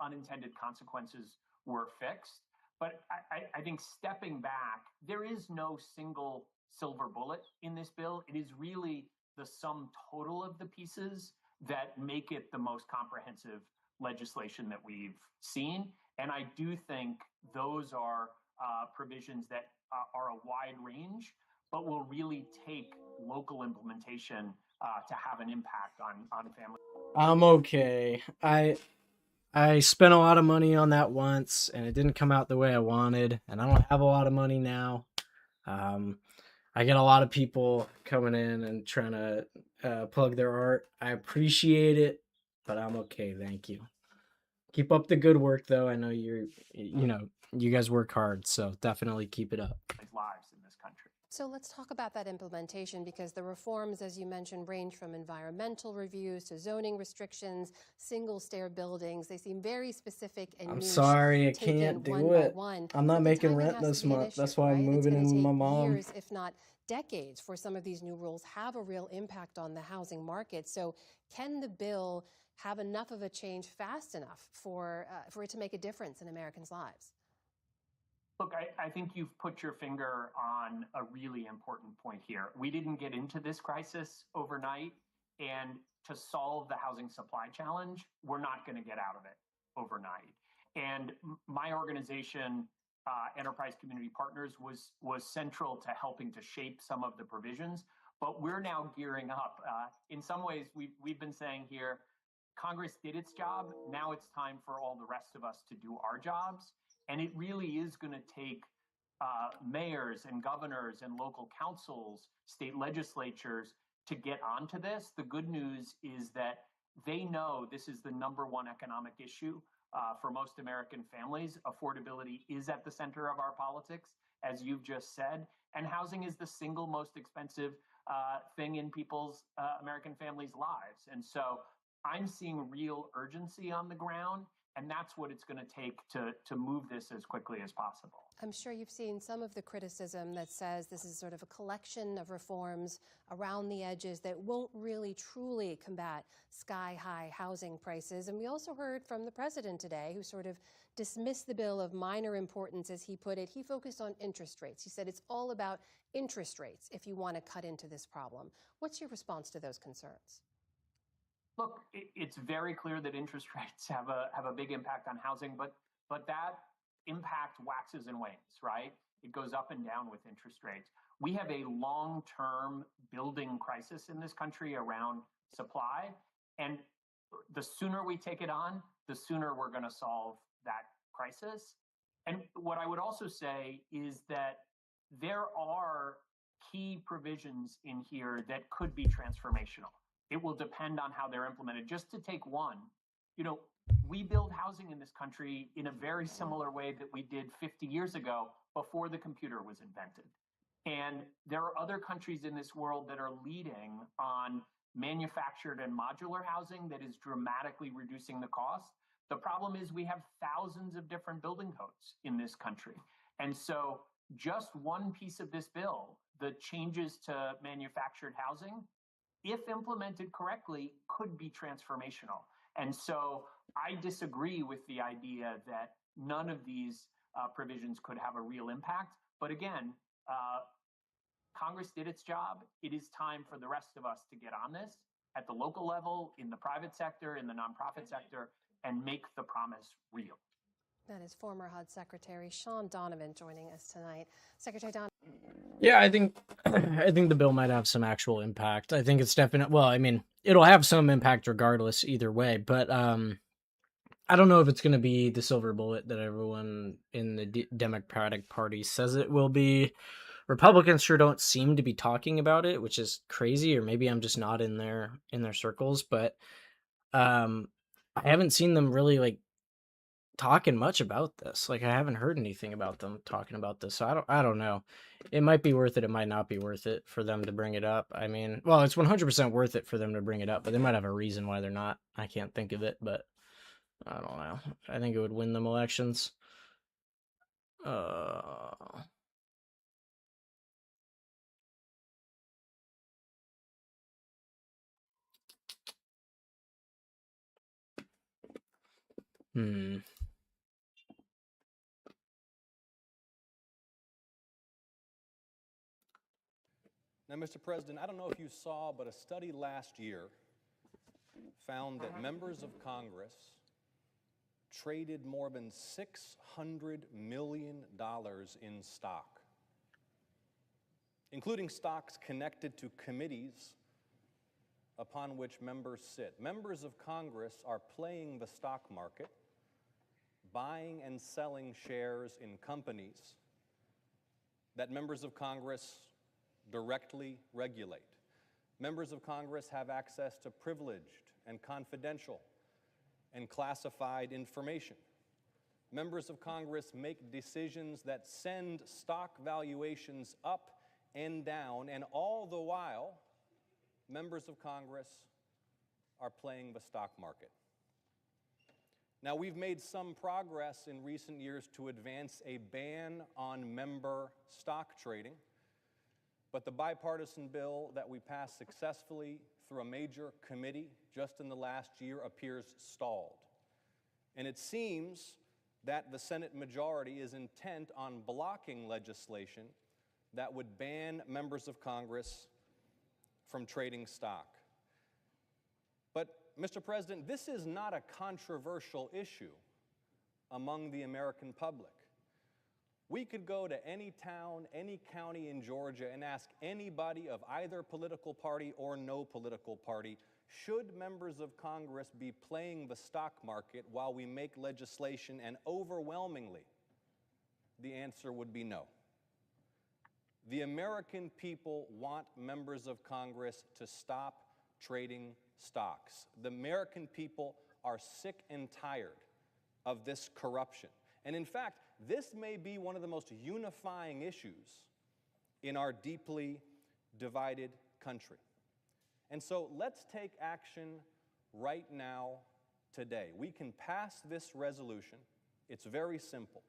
unintended consequences were fixed. But I think stepping back, there is no single silver bullet in this bill. It is really the sum total of the pieces that make it the most comprehensive legislation that we've seen. And I do think those are provisions that are a wide range, but will really take local implementation to have an impact on families. I'm okay. I spent a lot of money on that once, and it didn't come out the way I wanted, and I don't have a lot of money now. I get a lot of people coming in and trying to plug their art. I appreciate it, but I'm okay, thank you. Keep up the good work, though. I know you guys work hard, so definitely keep it up. Lives in this country. So let's talk about that implementation, because the reforms, as you mentioned, range from environmental reviews to zoning restrictions, single-stair buildings. They seem very specific and I'm niche, sorry, I taken can't one do by it. one. I'm not But the making timing rent has to this be an month. issue, That's why I'm right? It's moving gonna in with my take mom. years, if not decades, for some of these new rules have a real impact on the housing market. So can the bill have enough of a change fast enough for it to make a difference in Americans' lives? Look, I think you've put your finger on a really important point here. We didn't get into this crisis overnight, and to solve the housing supply challenge, we're not going to get out of it overnight. And my organization, Enterprise Community Partners, was central to helping to shape some of the provisions. But we're now gearing up. In some ways, we've been saying here, Congress did its job. Now it's time for all the rest of us to do our jobs. And it really is going to take mayors and governors and local councils, state legislatures to get onto this. The good news is that they know this is the #1 economic issue for most American families. Affordability is at the center of our politics, as you've just said. And housing is the single most expensive thing in people's American families' lives. And so I'm seeing real urgency on the ground. And that's what it's going to take to move this as quickly as possible. I'm sure you've seen some of the criticism that says this is sort of a collection of reforms around the edges that won't really truly combat sky-high housing prices. And we also heard from the president today, who sort of dismissed the bill of minor importance, as he put it. He focused on interest rates. He said it's all about interest rates if you want to cut into this problem. What's your response to those concerns? Look, it's very clear that interest rates have a big impact on housing, but that impact waxes and wanes, right? It goes up and down with interest rates. We have a long-term building crisis in this country around supply, and the sooner we take it on, the sooner we're going to solve that crisis. And what I would also say is that there are key provisions in here that could be transformational. It will depend on how they're implemented. Just to take one, we build housing in this country in a very similar way that we did 50 years ago before the computer was invented. And there are other countries in this world that are leading on manufactured and modular housing that is dramatically reducing the cost. The problem is we have thousands of different building codes in this country. And so just one piece of this bill, the changes to manufactured housing, if implemented correctly, could be transformational. And so I disagree with the idea that none of these provisions could have a real impact. But again, Congress did its job. It is time for the rest of us to get on this at the local level, in the private sector, in the nonprofit sector, and make the promise real. That is former HUD Secretary Sean Donovan joining us tonight. Secretary Donovan. Yeah, I think the bill might have some actual impact. I think it's definite. Well, I mean, it'll have some impact regardless either way, but I don't know if it's going to be the silver bullet that everyone in the Democratic Party says it will be. Republicans sure don't seem to be talking about it, which is crazy, or maybe I'm just not in their circles, but I haven't seen them really talking much about this. I haven't heard anything about them talking about this. So I don't know. It might be worth it. It might not be worth it for them to bring it up. I mean, well, it's 100% worth it for them to bring it up, but they might have a reason why they're not. I can't think of it, but I don't know. I think it would win them elections. Now, Mr. President, I don't know if you saw, but a study last year found that members of Congress traded more than $600 million in stock, including stocks connected to committees upon which members sit. Members of Congress are playing the stock market, buying and selling shares in companies that members of Congress directly regulate. Members of Congress have access to privileged and confidential and classified information. Members of Congress make decisions that send stock valuations up and down, and all the while, members of Congress are playing the stock market. Now, we've made some progress in recent years to advance a ban on member stock trading, but the bipartisan bill that we passed successfully through a major committee just in the last year appears stalled. And it seems that the Senate majority is intent on blocking legislation that would ban members of Congress from trading stock. But, Mr. President, this is not a controversial issue among the American public. We could go to any town, any county in Georgia and ask anybody of either political party or no political party, should members of Congress be playing the stock market while we make legislation? And overwhelmingly, the answer would be no. The American people want members of Congress to stop trading stocks. The American people are sick and tired of this corruption. And in fact, this may be one of the most unifying issues in our deeply divided country. And so let's take action right now, today. We can pass this resolution. It's very simple.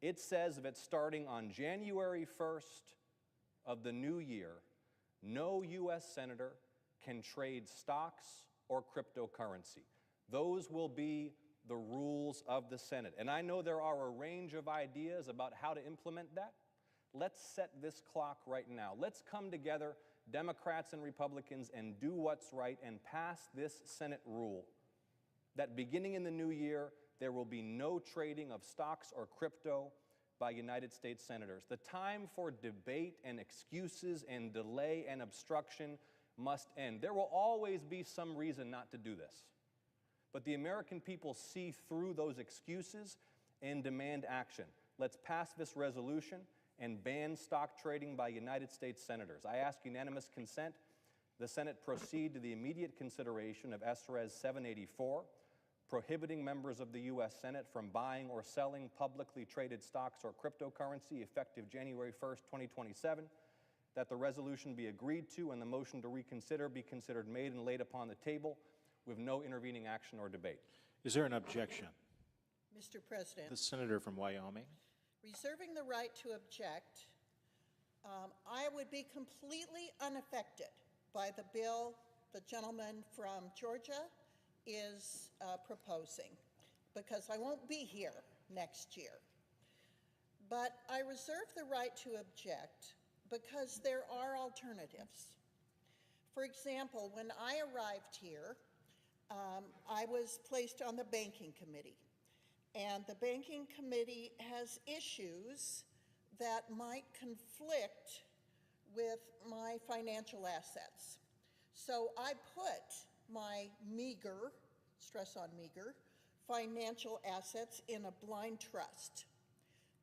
It says that starting on January 1st of the new year, no U.S. senator can trade stocks or cryptocurrency. Those will be the rules of the Senate. And I know there are a range of ideas about how to implement that. Let's set this clock right now. Let's come together, Democrats and Republicans, and do what's right and pass this Senate rule that beginning in the new year, there will be no trading of stocks or crypto by United States senators. The time for debate and excuses and delay and obstruction must end. There will always be some reason not to do this. But the American people see through those excuses and demand action. Let's pass this resolution and ban stock trading by United States senators. I ask unanimous consent the Senate proceed to the immediate consideration of SRES 784, prohibiting members of the U.S. Senate from buying or selling publicly traded stocks or cryptocurrency effective January 1st, 2027, that the resolution be agreed to and the motion to reconsider be considered made and laid upon the table with no intervening action or debate. Is there an objection? Mr. President. The senator from Wyoming. Reserving the right to object, I would be completely unaffected by the bill the gentleman from Georgia is proposing, because I won't be here next year. But I reserve the right to object because there are alternatives. For example, when I arrived here, I was placed on the Banking Committee. And the Banking Committee has issues that might conflict with my financial assets. So I put my meager, stress on meager, financial assets in a blind trust.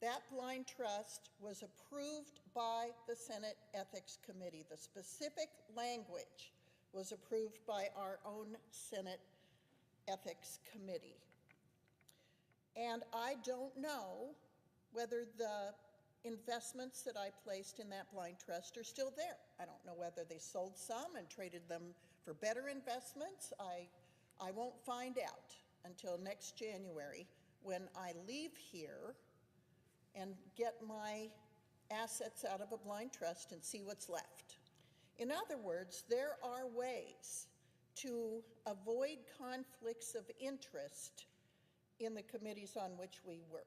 That blind trust was approved by the Senate Ethics Committee. The specific language was approved by our own Senate Ethics Committee. And I don't know whether the investments that I placed in that blind trust are still there. I don't know whether they sold some and traded them for better investments. I won't find out until next January when I leave here and get my assets out of a blind trust and see what's left. In other words, there are ways to avoid conflicts of interest in the committees on which we work.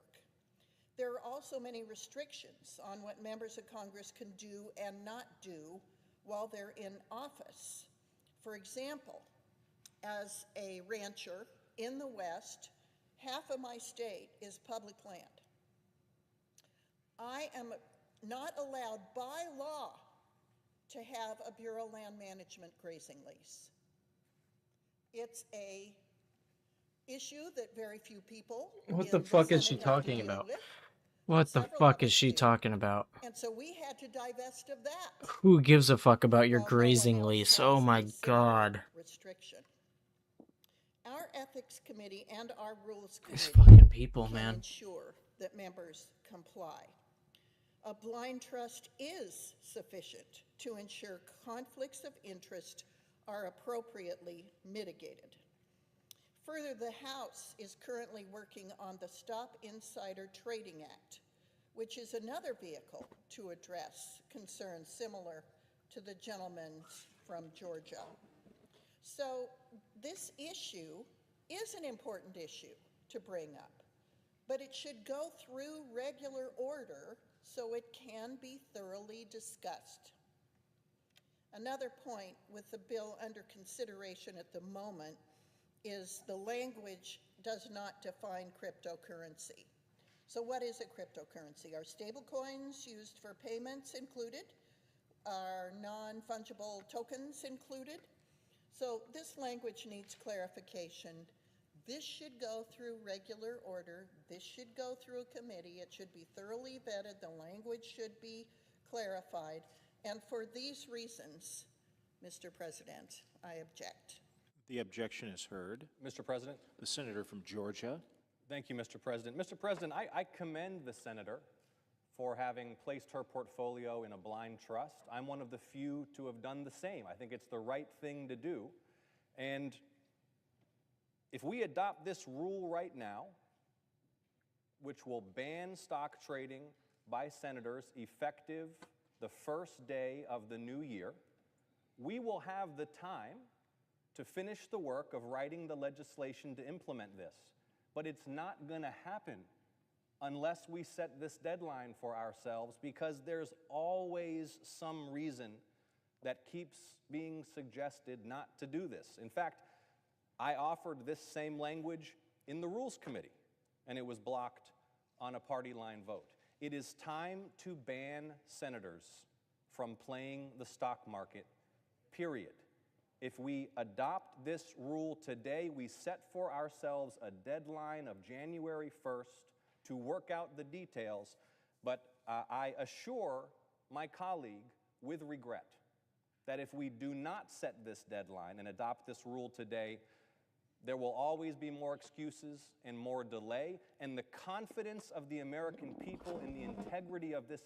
There are also many restrictions on what members of Congress can do and not do while they're in office. For example, as a rancher in the West, half of my state is public land. I am not allowed by law to have a Bureau of Land Management grazing lease. It's a issue that very few people. What the fuck is she talking about? What the fuck is she talking about? And so we had to divest of that. Who gives a fuck about your grazing lease? Oh my god. Restriction. Our Ethics Committee and our Rules These Committee fucking people, can man. ensure that members comply. A blind trust is sufficient to ensure conflicts of interest are appropriately mitigated. Further, the House is currently working on the Stop Insider Trading Act, which is another vehicle to address concerns similar to the gentleman's from Georgia. So this issue is an important issue to bring up, but it should go through regular order so it can be thoroughly discussed. Another point with the bill under consideration at the moment is the language does not define cryptocurrency. So what is a cryptocurrency? Are stablecoins used for payments included? Are non-fungible tokens included? So this language needs clarification. This should go through regular order. This should go through a committee. It should be thoroughly vetted. The language should be clarified. And for these reasons, Mr. President, I object. The objection is heard. Mr. President? The senator from Georgia. Thank you, Mr. President. Mr. President, I commend the senator for having placed her portfolio in a blind trust. I'm one of the few to have done the same. I think it's the right thing to do. And if we adopt this rule right now, which will ban stock trading by senators effective the first day of the new year, we will have the time to finish the work of writing the legislation to implement this. But it's not going to happen unless we set this deadline for ourselves, because there's always some reason that keeps being suggested not to do this. In fact, I offered this same language in the Rules Committee, and it was blocked on a party line vote. It is time to ban senators from playing the stock market, period. If we adopt this rule today, we set for ourselves a deadline of January 1st to work out the details, but I assure my colleague with regret that if we do not set this deadline and adopt this rule today, there will always be more excuses and more delay, and the confidence of the American people in the integrity of this